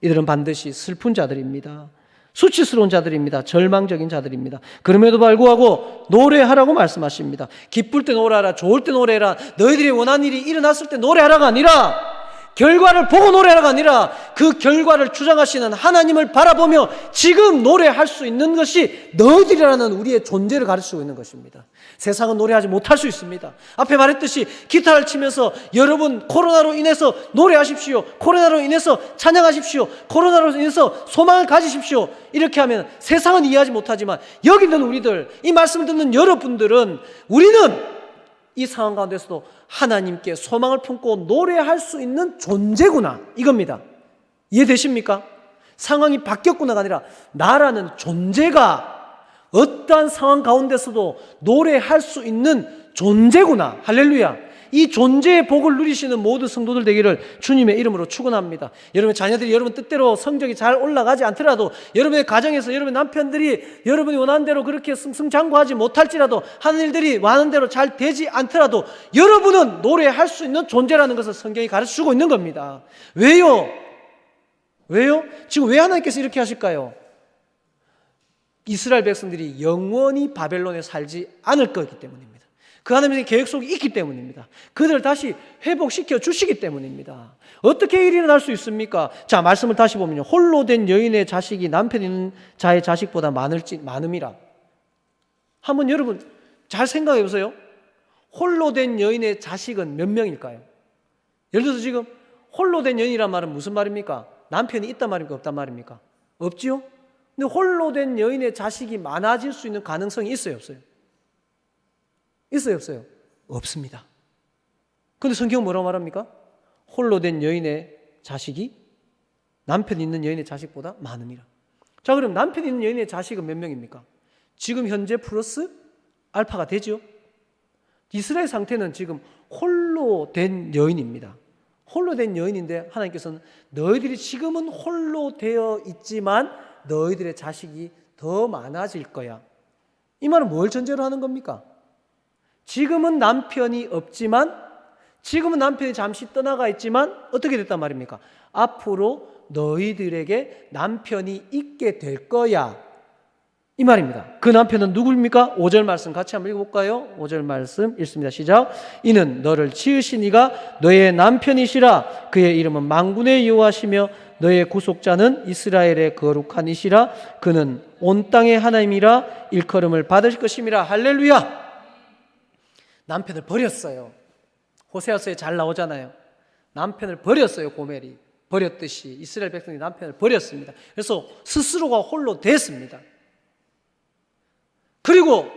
이들은 반드시 슬픈 자들입니다. 수치스러운 자들입니다. 절망적인 자들입니다. 그럼에도 불구하고 노래하라고 말씀하십니다. 기쁠 때 노래하라, 좋을 때 노래하라, 너희들이 원하는 일이 일어났을 때 노래하라가 아니라, 결과를 보고 노래하라가 아니라 그 결과를 주장하시는 하나님을 바라보며 지금 노래할 수 있는 것이 너희들이라는 우리의 존재를 가르치고 있는 것입니다. 세상은 노래하지 못할 수 있습니다. 앞에 말했듯이 기타를 치면서 여러분 코로나로 인해서 노래하십시오, 코로나로 인해서 찬양하십시오, 코로나로 인해서 소망을 가지십시오, 이렇게 하면 세상은 이해하지 못하지만 여기 있는 우리들, 이 말씀을 듣는 여러분들은 우리는 이 상황 가운데서도 하나님께 소망을 품고 노래할 수 있는 존재구나, 이겁니다. 이해되십니까? 상황이 바뀌었구나가 아니라 나라는 존재가 어떠한 상황 가운데서도 노래할 수 있는 존재구나. 할렐루야. 이 존재의 복을 누리시는 모든 성도들 되기를 주님의 이름으로 축원합니다. 여러분 자녀들이 여러분 뜻대로 성적이 잘 올라가지 않더라도, 여러분의 가정에서 여러분의 남편들이 여러분이 원하는 대로 그렇게 승승장구하지 못할지라도, 하는 일들이 원하는 대로 잘 되지 않더라도 여러분은 노래할 수 있는 존재라는 것을 성경이 가르쳐주고 있는 겁니다. 왜요? 지금 왜 하나님께서 이렇게 하실까요? 이스라엘 백성들이 영원히 바벨론에 살지 않을 거기 때문입니다. 그 하나님의 계획 속에 있기 때문입니다. 그들을 다시 회복시켜 주시기 때문입니다. 어떻게 일이 일어날 수 있습니까? 자, 말씀을 다시 보면요, 홀로 된 여인의 자식이 남편 있는 자의 자식보다 많음이라. 한번 여러분 잘 생각해 보세요. 홀로 된 여인의 자식은 몇 명일까요? 예를 들어서 지금 홀로 된 여인이란 말은 무슨 말입니까? 남편이 있단 말입니까? 없단 말입니까? 없지요? 근데 홀로 된 여인의 자식이 많아질 수 있는 가능성이 있어요, 없어요? 있어요, 없어요? 없습니다. 근데 성경은 뭐라고 말합니까? 홀로 된 여인의 자식이 남편 있는 여인의 자식보다 많음이라. 자, 그럼 남편 있는 여인의 자식은 몇 명입니까? 지금 현재 플러스 알파가 되죠? 이스라엘 상태는 지금 홀로 된 여인입니다. 홀로 된 여인인데 하나님께서는 너희들이 지금은 홀로 되어 있지만 너희들의 자식이 더 많아질 거야. 이 말은 뭘 전제로 하는 겁니까? 지금은 남편이 없지만, 지금은 남편이 잠시 떠나가 있지만 어떻게 됐단 말입니까? 앞으로 너희들에게 남편이 있게 될 거야, 이 말입니다. 그 남편은 누구입니까? 5절 말씀 같이 한번 읽어볼까요? 5절 말씀 읽습니다. 시작. 이는 너를 지으신 이가 너의 남편이시라. 그의 이름은 만군의 여호와시며 너의 구속자는 이스라엘의 거룩한 이시라. 그는 온 땅의 하나님이라. 일컬음을 받을 것임이라. 할렐루야. 남편을 버렸어요. 호세아서에 잘 나오잖아요. 남편을 버렸어요. 고멜이 버렸듯이 이스라엘 백성이 남편을 버렸습니다. 그래서 스스로가 홀로 됐습니다. 그리고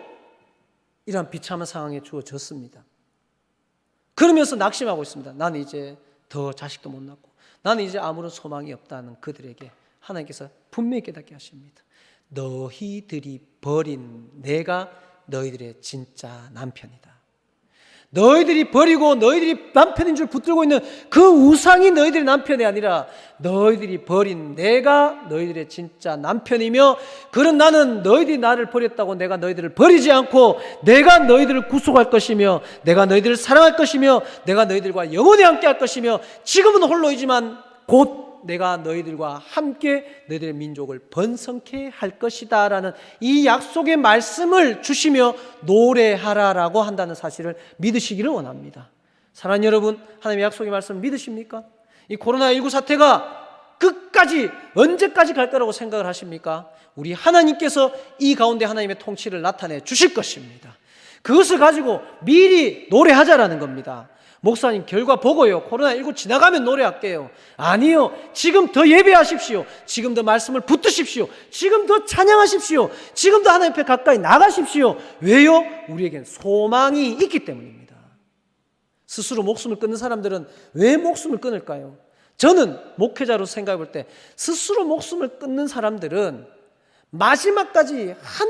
이러한 비참한 상황에 주어졌습니다. 그러면서 낙심하고 있습니다. 나는 이제 더 자식도 못 낳고 나는 이제 아무런 소망이 없다는 그들에게 하나님께서 분명히 깨닫게 하십니다. 너희들이 버린 내가 너희들의 진짜 남편이다. 너희들이 버리고 너희들이 남편인 줄 붙들고 있는 그 우상이 너희들의 남편이 아니라 너희들이 버린 내가 너희들의 진짜 남편이며, 그런 나는 너희들이 나를 버렸다고 내가 너희들을 버리지 않고 내가 너희들을 구속할 것이며 내가 너희들을 사랑할 것이며 내가 너희들과 영원히 함께 할 것이며 지금은 홀로이지만 곧 내가 너희들과 함께 너희들의 민족을 번성케 할 것이다 라는 이 약속의 말씀을 주시며 노래하라라고 한다는 사실을 믿으시기를 원합니다. 사랑하는 여러분, 하나님의 약속의 말씀을 믿으십니까? 이 코로나19 사태가 끝까지 언제까지 갈 거라고 생각을 하십니까? 우리 하나님께서 이 가운데 하나님의 통치를 나타내 주실 것입니다. 그것을 가지고 미리 노래하자라는 겁니다. 목사님 결과 보고요, 코로나19 지나가면 노래할게요. 아니요, 지금 더 예배하십시오. 지금 더 말씀을 붙드십시오. 지금 더 찬양하십시오. 지금 더 하나님 앞에 가까이 나가십시오. 왜요? 우리에겐 소망이 있기 때문입니다. 스스로 목숨을 끊는 사람들은 왜 목숨을 끊을까요? 저는 목회자로 생각해 볼 때 스스로 목숨을 끊는 사람들은 마지막까지 한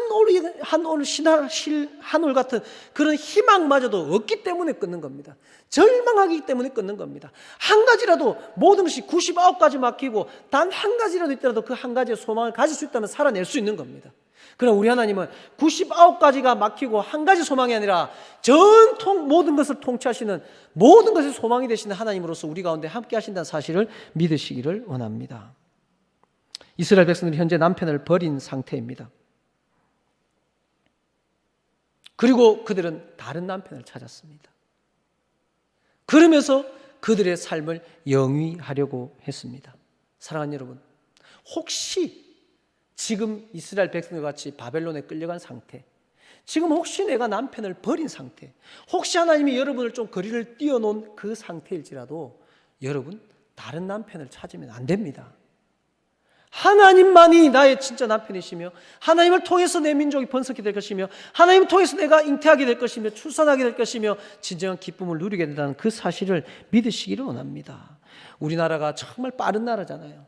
올 같은 그런 희망마저도 없기 때문에 끊는 겁니다. 절망하기 때문에 끊는 겁니다. 한 가지라도, 모든 것이 99가지 막히고 단 한 가지라도 있더라도 그 한 가지의 소망을 가질 수 있다면 살아낼 수 있는 겁니다. 그러나 우리 하나님은 99가지가 막히고 한 가지 소망이 아니라 전통 모든 것을 통치하시는, 모든 것의 소망이 되시는 하나님으로서 우리 가운데 함께 하신다는 사실을 믿으시기를 원합니다. 이스라엘 백성들이 현재 남편을 버린 상태입니다. 그리고 그들은 다른 남편을 찾았습니다. 그러면서 그들의 삶을 영위하려고 했습니다. 사랑하는 여러분, 혹시 지금 이스라엘 백성들 같이 바벨론에 끌려간 상태, 지금 혹시 내가 남편을 버린 상태, 혹시 하나님이 여러분을 좀 거리를 띄워놓은 그 상태일지라도 여러분, 다른 남편을 찾으면 안 됩니다. 하나님만이 나의 진짜 남편이시며 하나님을 통해서 내 민족이 번성하게 될 것이며 하나님을 통해서 내가 잉태하게 될 것이며 출산하게 될 것이며 진정한 기쁨을 누리게 된다는 그 사실을 믿으시기를 원합니다. 우리나라가 정말 빠른 나라잖아요.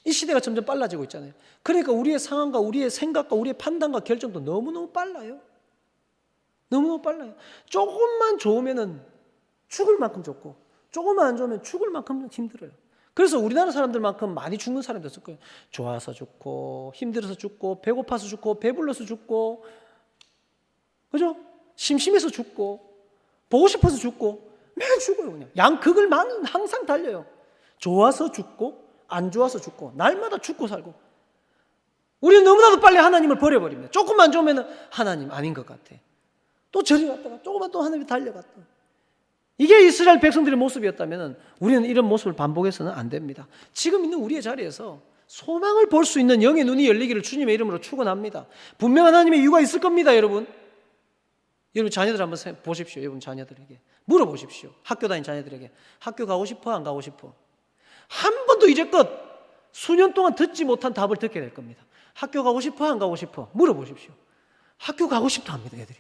이 시대가 점점 빨라지고 있잖아요. 그러니까 우리의 상황과 우리의 생각과 우리의 판단과 결정도 너무너무 빨라요. 너무너무 빨라요. 조금만 좋으면은 죽을 만큼 좁고 조금만 안 좋으면 죽을 만큼 힘들어요. 그래서 우리나라 사람들만큼 많이 죽는 사람도 있을 거예요. 좋아서 죽고 힘들어서 죽고 배고파서 죽고 배불러서 죽고, 그죠? 심심해서 죽고 보고 싶어서 죽고 매일 죽어요. 그냥 양극을 항상 달려요. 좋아서 죽고 안 좋아서 죽고 날마다 죽고 살고. 우리는 너무나도 빨리 하나님을 버려버립니다. 조금만 좋으면 하나님 아닌 것 같아. 또 저리 갔다가 조금만 또 하나님이 달려갔다. 이게 이스라엘 백성들의 모습이었다면 우리는 이런 모습을 반복해서는 안 됩니다. 지금 있는 우리의 자리에서 소망을 볼 수 있는 영의 눈이 열리기를 주님의 이름으로 축원합니다. 분명한 하나님의 이유가 있을 겁니다. 여러분 자녀들 한번 보십시오. 여러분 자녀들에게 물어보십시오. 학교 다닌 자녀들에게 학교 가고 싶어 안 가고 싶어? 한 번도 이제껏 수년 동안 듣지 못한 답을 듣게 될 겁니다. 학교 가고 싶어 안 가고 싶어? 물어보십시오. 학교 가고 싶다 합니다. 애들이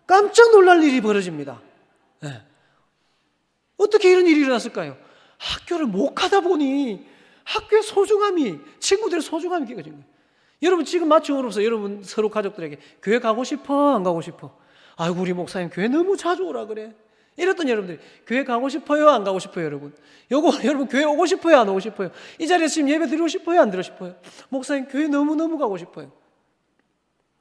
깜짝 놀랄 일이 벌어집니다. 네. 어떻게 이런 일이 일어났을까요? 학교를 못 가다 보니 학교의 소중함이, 친구들의 소중함이 깨어진 거예요. 여러분 지금 마침으로써 여러분 서로 가족들에게 교회 가고 싶어 안 가고 싶어? 아이고 우리 목사님 교회 너무 자주 오라 그래. 이랬더니 여러분들이 교회 가고 싶어요 안 가고 싶어요? 여러분 교회 오고 싶어요 안 오고 싶어요? 이 자리에서 지금 예배 드리고 싶어요 안 드리고 싶어요? 목사님 교회 너무너무 가고 싶어요.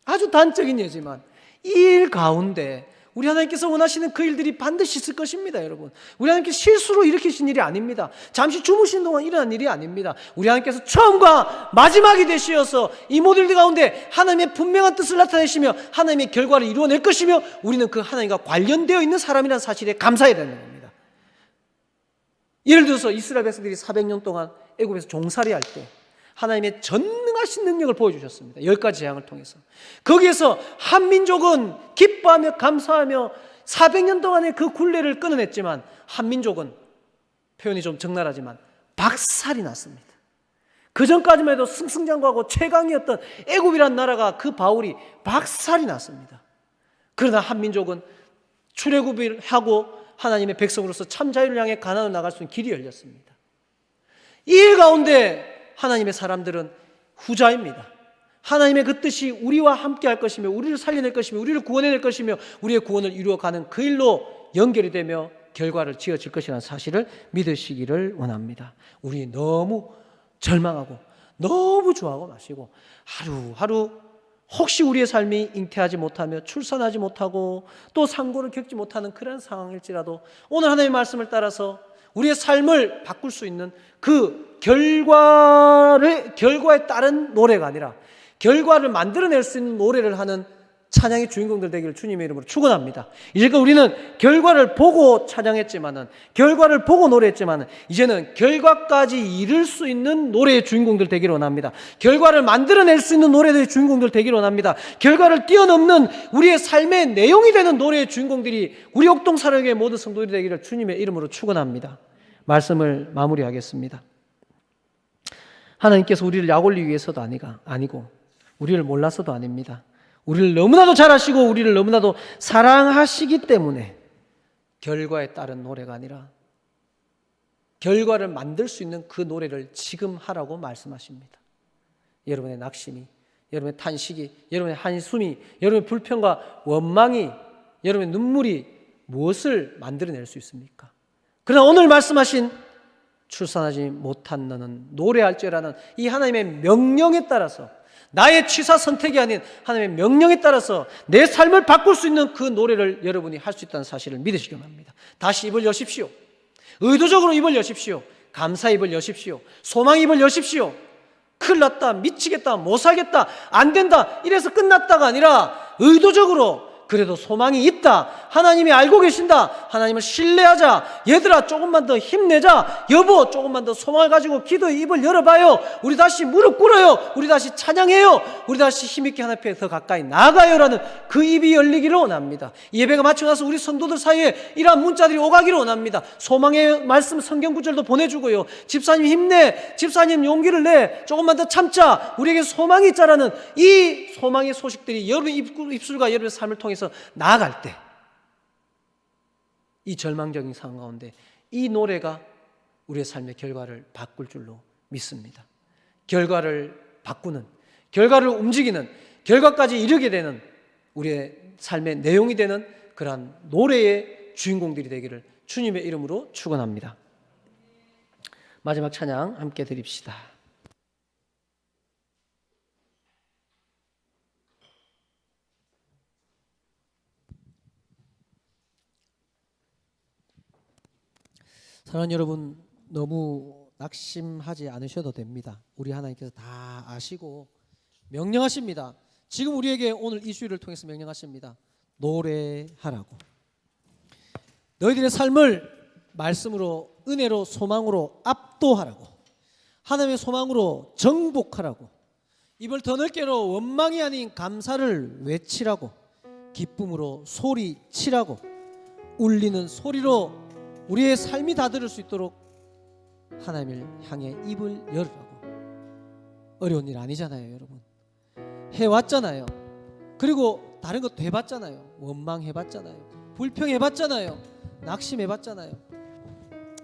아주 단적인 예지만 이 일 가운데 우리 하나님께서 원하시는 그 일들이 반드시 있을 것입니다. 여러분 우리 하나님께서 실수로 일으키신 일이 아닙니다. 잠시 주무신 동안 일어난 일이 아닙니다. 우리 하나님께서 처음과 마지막이 되시어서 이 모든 일 가운데 하나님의 분명한 뜻을 나타내시며 하나님의 결과를 이루어낼 것이며 우리는 그 하나님과 관련되어 있는 사람이라는 사실에 감사해야 되는 겁니다. 예를 들어서 이스라엘 백성들이 400년 동안 애굽에서 종살이 할 때 하나님의 전능하신 능력을 보여주셨습니다. 10가지 재앙을 통해서. 거기에서 한 민족은 기뻐하며 감사하며 400년 동안의 그 굴레를 끊어냈지만 한 민족은, 표현이 좀 적나라하지만 박살이 났습니다. 그 전까지만 해도 승승장구하고 최강이었던 애굽이란 나라가, 그 바울이 박살이 났습니다. 그러나 한 민족은 출애굽을 하고 하나님의 백성으로서 참 자유를 향해 가나안으로 나갈 수 있는 길이 열렸습니다. 이 일 가운데 하나님의 사람들은 후자입니다. 하나님의 그 뜻이 우리와 함께 할 것이며 우리를 살려낼 것이며 우리를 구원해낼 것이며 우리의 구원을 이루어가는 그 일로 연결이 되며 결과를 지어질 것이라는 사실을 믿으시기를 원합니다. 우리 너무 절망하고 너무 좋아하고 마시고 하루하루 혹시 우리의 삶이 잉태하지 못하며 출산하지 못하고 또 상고를 겪지 못하는 그런 상황일지라도 오늘 하나님의 말씀을 따라서 우리의 삶을 바꿀 수 있는 그 결과에 따른 노래가 아니라 결과를 만들어낼 수 있는 노래를 하는 찬양의 주인공들 되기를 주님의 이름으로 축원합니다. 이제껏 우리는 결과를 보고 찬양했지만은, 결과를 보고 노래했지만은, 이제는 결과까지 이룰 수 있는 노래의 주인공들 되기를 원합니다. 결과를 만들어낼 수 있는 노래의 주인공들 되기를 원합니다. 결과를 뛰어넘는 우리의 삶의 내용이 되는 노래의 주인공들이 우리 옥동 사랑의 모든 성도들이 되기를 주님의 이름으로 축원합니다. 말씀을 마무리하겠습니다. 하나님께서 우리를 약올리기 위해서도 아니고 우리를 몰라서도 아닙니다. 우리를 너무나도 잘 아시고 우리를 너무나도 사랑하시기 때문에 결과에 따른 노래가 아니라 결과를 만들 수 있는 그 노래를 지금 하라고 말씀하십니다. 여러분의 낙심이, 여러분의 탄식이, 여러분의 한숨이, 여러분의 불평과 원망이, 여러분의 눈물이 무엇을 만들어낼 수 있습니까? 그러나 오늘 말씀하신 출산하지 못한 너는 노래할지라는 이 하나님의 명령에 따라서, 나의 취사 선택이 아닌 하나님의 명령에 따라서 내 삶을 바꿀 수 있는 그 노래를 여러분이 할 수 있다는 사실을 믿으시기 바랍니다. 다시 입을 여십시오. 의도적으로 입을 여십시오. 감사 입을 여십시오. 소망 입을 여십시오. 큰일 났다, 미치겠다, 못 살겠다, 안 된다, 이래서 끝났다가 아니라 의도적으로 그래도 소망이 있다, 하나님이 알고 계신다, 하나님을 신뢰하자, 얘들아 조금만 더 힘내자, 여보 조금만 더 소망을 가지고 기도의 입을 열어봐요, 우리 다시 무릎 꿇어요, 우리 다시 찬양해요, 우리 다시 힘있게 하나님 앞에 더 가까이 나아가요 라는 그 입이 열리기를 원합니다. 예배가 마쳐가서 우리 성도들 사이에 이러한 문자들이 오가기를 원합니다. 소망의 말씀 성경 구절도 보내주고요, 집사님 힘내, 집사님 용기를 내, 조금만 더 참자, 우리에게 소망이 있자라는 이 소망의 소식들이 여러분의 입술과 여러분의 삶을 통해서 나아갈 때, 이 절망적인 상황 가운데 이 노래가 우리의 삶의 결과를 바꿀 줄로 믿습니다. 결과를 바꾸는, 결과를 움직이는, 결과까지 이르게 되는 우리의 삶의 내용이 되는 그러한 노래의 주인공들이 되기를 주님의 이름으로 축원합니다. 마지막 찬양 함께 드립시다. 사랑하는 여러분, 너무 낙심하지 않으셔도 됩니다. 우리 하나님께서 다 아시고 명령하십니다. 지금 우리에게 오늘 이 주일을 통해서 명령하십니다. 노래하라고. 너희들의 삶을 말씀으로, 은혜로, 소망으로 압도하라고. 하나님의 소망으로 정복하라고. 입을 더 넓게로 원망이 아닌 감사를 외치라고. 기쁨으로 소리치라고. 울리는 소리로 우리의 삶이 다 들을 수 있도록 하나님을 향해 입을 열으라고. 어려운 일 아니잖아요, 여러분. 해왔잖아요. 그리고 다른 것도 해봤잖아요. 원망해봤잖아요. 불평해봤잖아요. 낙심해봤잖아요.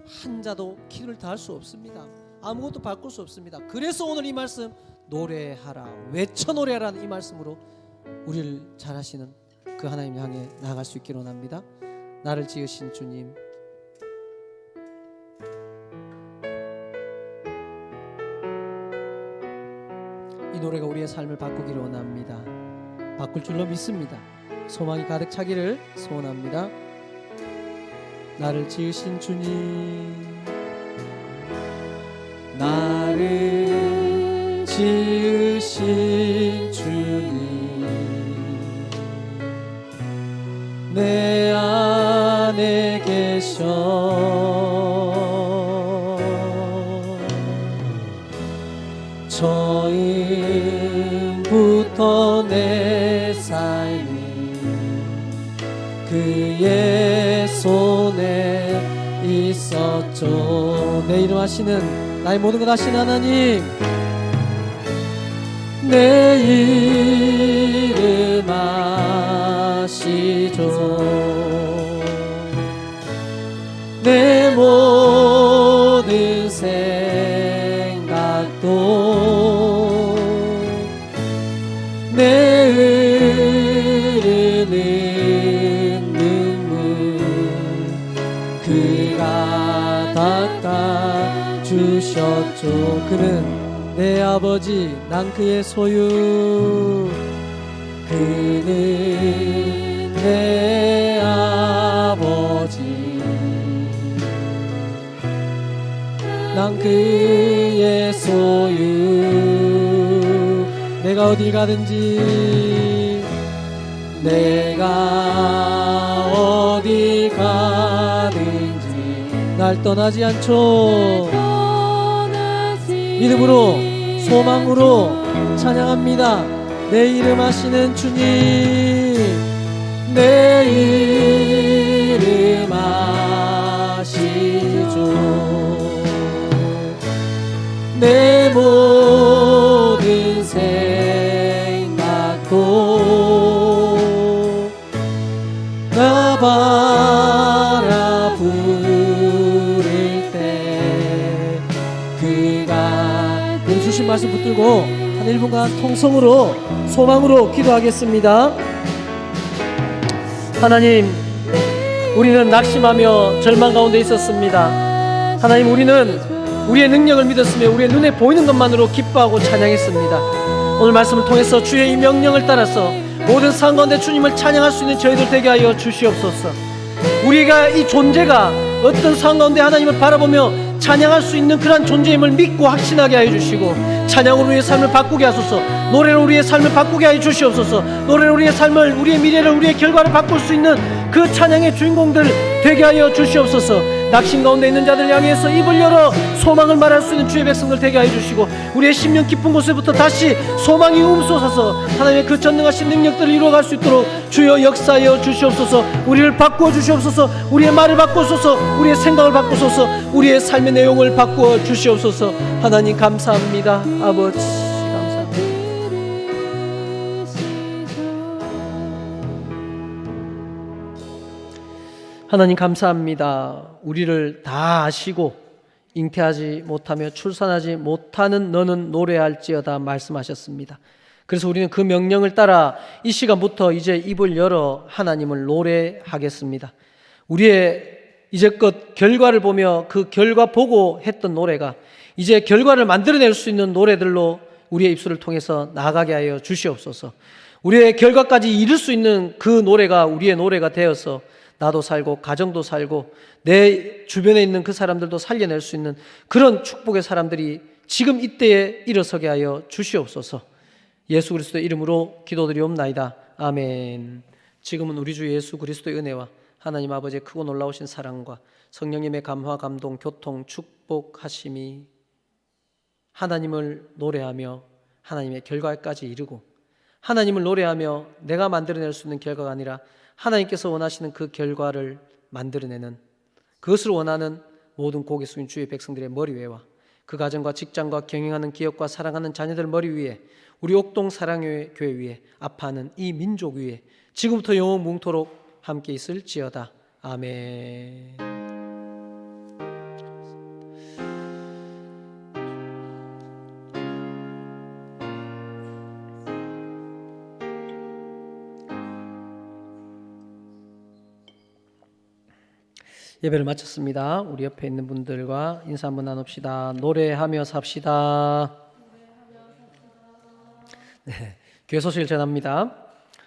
한자도 키를 다할 수 없습니다. 아무것도 바꿀 수 없습니다. 그래서 오늘 이 말씀, 노래하라, 외쳐 노래하라는 이 말씀으로 우리를 잘하시는 그 하나님 향해 나아갈 수 있기를 원합니다. 나를 지으신 주님, 이 노래가 우리의 삶을 바꾸기를 원합니다. 바꿀 줄로 믿습니다. 소망이 가득 차기를 소원합니다. 나를 지으신 주님, 나를 지으신 주님, 내 안에 계셔 처음부터 내 삶이 그의 손에 있었죠. 내 이름 아시는, 나의 모든 것 아시는 하나님, 내 이름 아시죠. 내 모든 생각도 내 흐르는 눈물 그가 닦아주셨죠. 그는 내 아버지, 난 그의 소유. 그는 내 아버지, 난 그의 소유. 내가 어디 가든지, 내가 어디 가든지 날 떠나지 않죠. 믿음으로, 소망으로 찬양합니다. 내 이름 아시는 주님, 내 이름 아시죠. 내 모든 생각도 나 바라 부를 때 그가 주신 말씀 붙들고 한 1분간 통성으로 소망으로 기도하겠습니다. 하나님, 우리는 낙심하며 절망 가운데 있었습니다. 하나님, 우리는 우리의 능력을 믿었으며 우리의 눈에 보이는 것만으로 기뻐하고 찬양했습니다. 오늘 말씀을 통해서 주의 이 명령을 따라서 모든 상황 가운데 주님을 찬양할 수 있는 저희들 되게 하여 주시옵소서. 우리가 이 존재가 어떤 상황 가운데 하나님을 바라보며 찬양할 수 있는 그런 존재임을 믿고 확신하게 하여 주시고, 찬양으로 우리의 삶을 바꾸게 하소서. 노래로 우리의 삶을 바꾸게 하여 주시옵소서. 노래로 우리의 삶을, 우리의 미래를, 우리의 결과를 바꿀 수 있는 그 찬양의 주인공들 되게 하여 주시옵소서. 낙심 가운데 있는 자들 향해서 입을 열어 소망을 말할 수 있는 주의 백성들 되게 하여 주시고, 우리의 심령 깊은 곳에부터 다시 소망이 움솟아서 하나님의 그 전능하신 능력들을 이루어갈 수 있도록 주여 역사하여 주시옵소서. 우리를 바꾸어 주시옵소서. 우리의 말을 바꾸소서. 우리의 생각을 바꾸소서. 우리의 삶의 내용을 바꾸어 주시옵소서. 하나님 감사합니다. 아버지 감사합니다. 하나님 감사합니다. 우리를 다 아시고 잉태하지 못하며 출산하지 못하는 너는 노래할지어다 말씀하셨습니다. 그래서 우리는 그 명령을 따라 이 시간부터 이제 입을 열어 하나님을 노래하겠습니다. 우리의 이제껏 결과를 보며 그 결과 보고 했던 노래가 이제 결과를 만들어낼 수 있는 노래들로 우리의 입술을 통해서 나아가게 하여 주시옵소서. 우리의 결과까지 이룰 수 있는 그 노래가 우리의 노래가 되어서 나도 살고 가정도 살고 내 주변에 있는 그 사람들도 살려낼 수 있는 그런 축복의 사람들이 지금 이때에 일어서게 하여 주시옵소서. 예수 그리스도의 이름으로 기도드리옵나이다. 아멘. 지금은 우리 주 예수 그리스도의 은혜와 하나님 아버지의 크고 놀라우신 사랑과 성령님의 감화 감동 교통 축복하심이 하나님을 노래하며 하나님의 결과까지 이루고 하나님을 노래하며 내가 만들어낼 수 있는 결과가 아니라 하나님께서 원하시는 그 결과를 만들어내는 그것을 원하는 모든 고개 숙인 주의 백성들의 머리 위에와 그 가정과 직장과 경영하는 기업과 사랑하는 자녀들 머리 위에 우리 옥동 사랑교회 위에 아파하는 이 민족 위에 지금부터 영원 뭉토록 함께 있을지어다. 아멘. 예배를 마쳤습니다. 우리 옆에 있는 분들과 인사 한번 나눕시다. 노래하며 삽시다. 네, 교회 소식을 전합니다.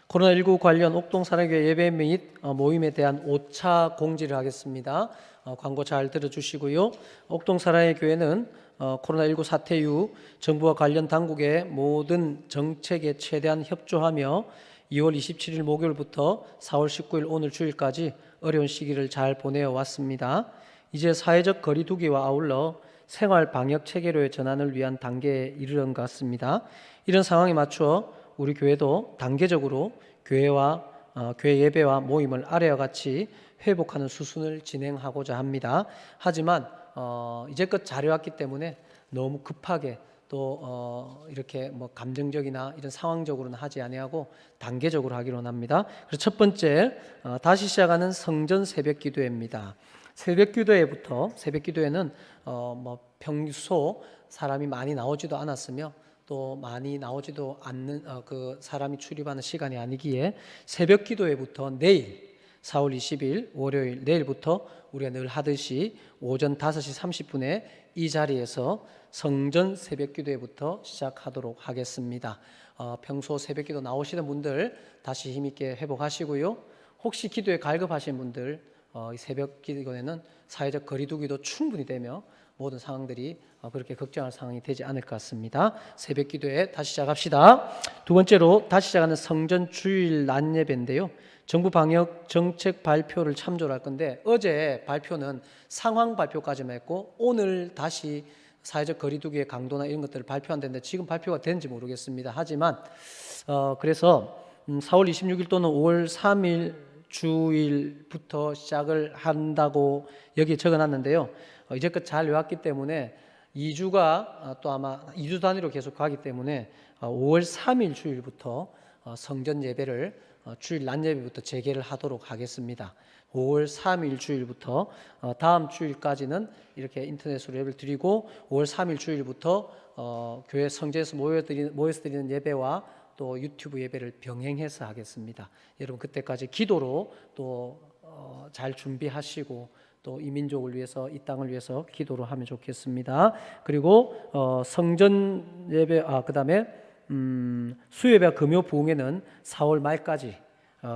코로나19 관련 옥동 사랑교회 예배 및 모임에 대한 5차 공지를 하겠습니다. 광고 잘 들어주시고요. 옥동 사랑의 교회는 코로나19 사태 이후 정부와 관련 당국의 모든 정책에 최대한 협조하며 2월 27일 목요일부터 4월 19일 오늘 주일까지 어려운 시기를 잘 보내어 왔습니다. 이제 사회적 거리 두기와 아울러 생활 방역 체계로의 전환을 위한 단계에 이르는 것 같습니다. 이런 상황에 맞추어 우리 교회도 단계적으로 교회 예배와 모임을 아래와 같이 회복하는 수순을 진행하고자 합니다. 하지만 이제껏 잘해왔기 때문에 너무 급하게 또 이렇게 뭐 감정적이나 이런 상황적으로는 하지 아니하고 단계적으로 하기로 합니다. 그래서 첫 번째 다시 시작하는 성전 새벽 기도회입니다. 새벽 기도회는 뭐 평소 사람이 많이 나오지도 않았으며 또 많이 나오지도 않는 그 사람이 출입하는 시간이 아니기에 새벽 기도회부터 내일 4월 20일 월요일 내일부터 우리가 늘 하듯이 오전 5시 30분에 이 자리에서 성전 새벽기도회부터 시작하도록 하겠습니다. 평소 새벽기도 나오시는 분들 다시 힘있게 회복하시고요. 혹시 기도에 갈급하신 분들 이 새벽기도회는 사회적 거리두기도 충분히 되며 모든 상황들이 그렇게 걱정할 상황이 되지 않을 것 같습니다. 새벽기도회 다시 시작합시다. 두 번째로 다시 시작하는 성전 주일 낮 예배인데요. 정부 방역 정책 발표를 참조를 할 건데 어제 발표는 상황 발표까지만 했고 오늘 다시 사회적 거리두기의 강도나 이런 것들을 발표한다는데 지금 발표가 되는지 모르겠습니다. 하지만 그래서 4월 26일 또는 5월 3일 주일부터 시작을 한다고 여기에 적어놨는데요. 이제껏 잘 외웠기 때문에 2주가 또 아마 2주 단위로 계속 가기 때문에 5월 3일 주일부터 성전 예배를 주일 낮 예배부터 재개를 하도록 하겠습니다. 5월 3일 주일부터 다음 주일까지는 이렇게 인터넷으로 예배를 드리고 5월 3일 주일부터 교회 성전에서 모여서 드리는 예배와 또 유튜브 예배를 병행해서 하겠습니다. 여러분 그때까지 기도로 또 잘 준비하시고 또 이 민족을 위해서 이 땅을 위해서 기도로 하면 좋겠습니다. 그리고 성전 예배 그다음에 수요예배와 금요 부흥회는 4월 말까지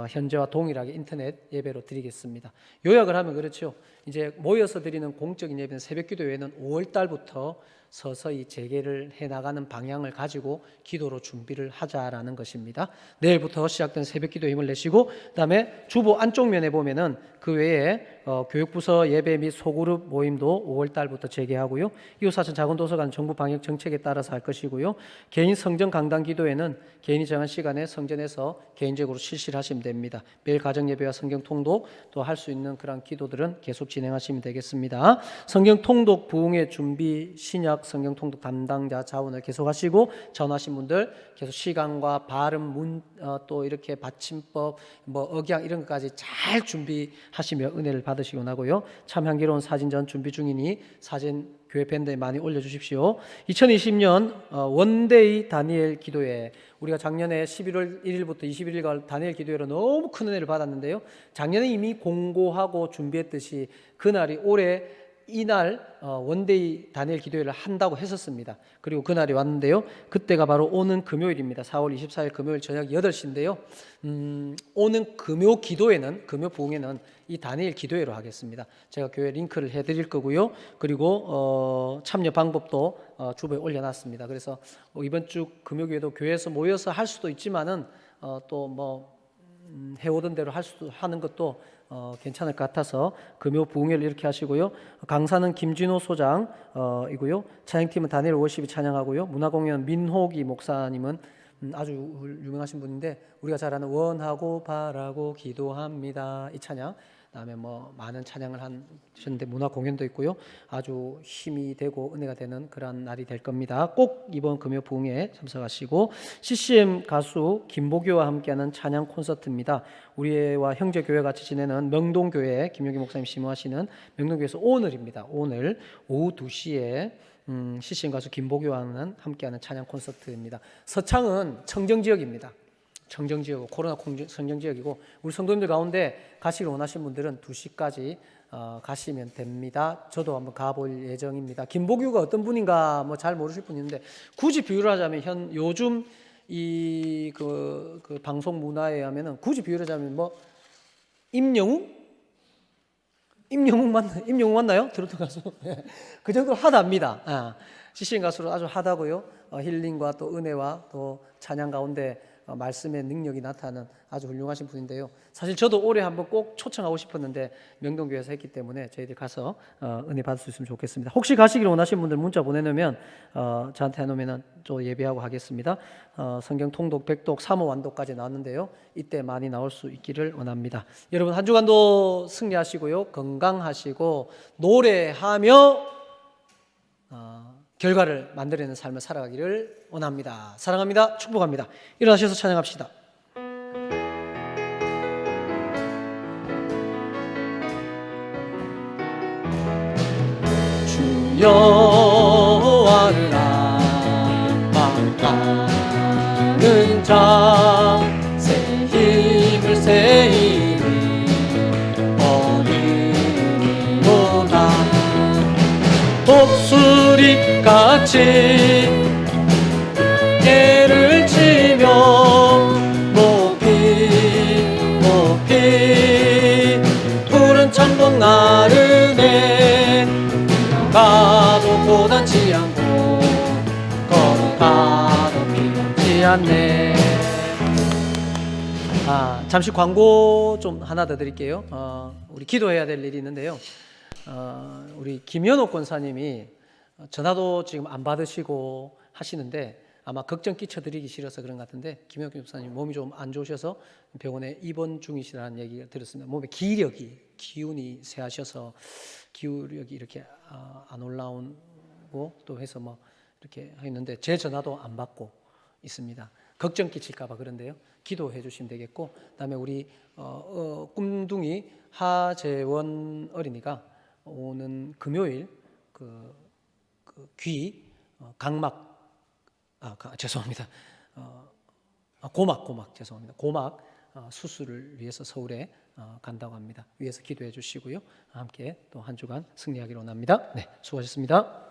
현재와 동일하게 인터넷 예배로 드리겠습니다. 요약을 하면 그렇죠. 이제 모여서 드리는 공적인 예배는 새벽기도회는 5월 달부터 서서히 재개를 해나가는 방향을 가지고 기도로 준비를 하자라는 것입니다. 내일부터 시작된 새벽기도 힘을 내시고 그다음에 주보 안쪽 면에 보면은 그 외에 교육부서 예배 및 소그룹 모임도 5월 달부터 재개하고요. 이웃사촌 작은도서관 정부 방역 정책에 따라서 할 것이고요. 개인 성전 강단 기도회는 개인이 정한 시간에 성전에서 개인적으로 실시를 하시면 됩니다. 매일 가정 예배와 성경 통독 또 할 수 있는 그런 기도들은 계속 진행하시면 되겠습니다. 성경 통독 부흥회 준비 신약 성경 통독 담당자 자원을 계속하시고 전하신 분들 계속 시간과 발음, 또 이렇게 받침법, 뭐 억양 이런 것까지 잘 준비하시며 은혜를 받으시고 나고요. 참 향기로운 사진전 준비 중이니 사진 교회 밴드에 많이 올려주십시오. 2020년 원데이 다니엘 기도회, 우리가 작년에 11월 1일부터 21일간 다니엘 기도회로 너무 큰 은혜를 받았는데요. 작년에 이미 공고하고 준비했듯이 그날이 올해 이날 원데이 다니엘 기도회를 한다고 했었습니다. 그리고 그날이 왔는데요. 그때가 바로 오는 금요일입니다. 4월 24일 금요일 저녁 8시인데요. 오는 금요 기도회는, 금요 부흥회는 이 다니엘 기도회로 하겠습니다. 제가 교회 링크를 해드릴 거고요. 그리고 참여 방법도 주보에 올려놨습니다. 그래서 이번 주 금요기에도 교회에서 모여서 할 수도 있지만은 또 뭐 해오던 대로 하는 것도 괜찮을 것 같아서 금요 부흥회를 이렇게 하시고요. 강사는 김진호 소장이고요. 찬양팀은 다니엘 워십이 찬양하고요. 문화공연 민호기 목사님은 아주 유명하신 분인데 우리가 잘 아는 원하고 바라고 기도합니다 이 찬양, 그다음에 뭐 많은 찬양을 하셨는데 문화 공연도 있고요. 아주 힘이 되고 은혜가 되는 그런 날이 될 겁니다. 꼭 이번 금요 부흥회에 참석하시고, CCM 가수 김보교와 함께하는 찬양 콘서트입니다. 우리와 형제 교회 같이 지내는 명동교회 김용기 목사님 심호하시는 명동교회에서 오늘입니다. 오늘 오후 2시에 CCM 가수 김보교와는 함께하는 찬양 콘서트입니다. 서창은 청정 지역입니다. 청정 지역, 코로나 청정 지역이고 우리 성도님들 가운데 가시길 원하시는 분들은 2시까지 가시면 됩니다. 저도 한번 가볼 예정입니다. 김보규가 어떤 분인가 뭐 잘 모르실 분 있는데 굳이 비유를 하자면 요즘 이 그 방송 문화에 하면은 굳이 비유를 하자면 뭐 임영웅 맞나요? 트로트 가수. 그 정도로 하다합니다. CCM 가수로 아주 하다고요. 힐링과 또 은혜와 또 찬양 가운데 말씀의 능력이 나타나는 아주 훌륭하신 분인데요. 사실 저도 올해 한번 꼭 초청하고 싶었는데 명동교회에서 했기 때문에 저희들 가서 은혜 받을 수 있으면 좋겠습니다. 혹시 가시기를 원하시는 분들 문자 보내놓으면 저한테 해놓으면 또 예배하고 하겠습니다. 성경 통독, 백독, 사모 완독까지 나왔는데요. 이때 많이 나올 수 있기를 원합니다. 여러분 한 주간도 승리하시고요. 건강하시고 노래하며 결과를 만들어내는 삶을 살아가기를 원합니다. 사랑합니다. 축복합니다. 일어나셔서 찬양합시다. 주여와를 압박하는 자 새 힘을 세이리 얻으리로다. 독수리 같이 예를 치며 높이 푸른 천국 나르네. 가도 고단치 않고 걸어가도 피곤치 않네. 잠시 광고 좀 하나 더 드릴게요. 우리 기도해야 될 일이 있는데요. 우리 김현옥 권사님이 전화도 지금 안 받으시고 하시는데 아마 걱정 끼쳐드리기 싫어서 그런 것 같은데 김현옥 권사님 몸이 좀 안 좋으셔서 병원에 입원 중이시라는 얘기를 들었습니다. 몸에 기운이 세하셔서 기울력이 이렇게 안 올라오고 또 해서 뭐 이렇게 했는데 제 전화도 안 받고 있습니다. 걱정 끼칠까 봐 그런데요. 기도해 주시면 되겠고, 그다음에 우리 꿈둥이 하재원 어린이가 오는 금요일 귀 각막 죄송합니다. 고막 죄송합니다. 고막 수술을 위해서 서울에 간다고 합니다. 위에서 기도해 주시고요. 함께 또 한 주간 승리하기를 원합니다. 네, 수고하셨습니다.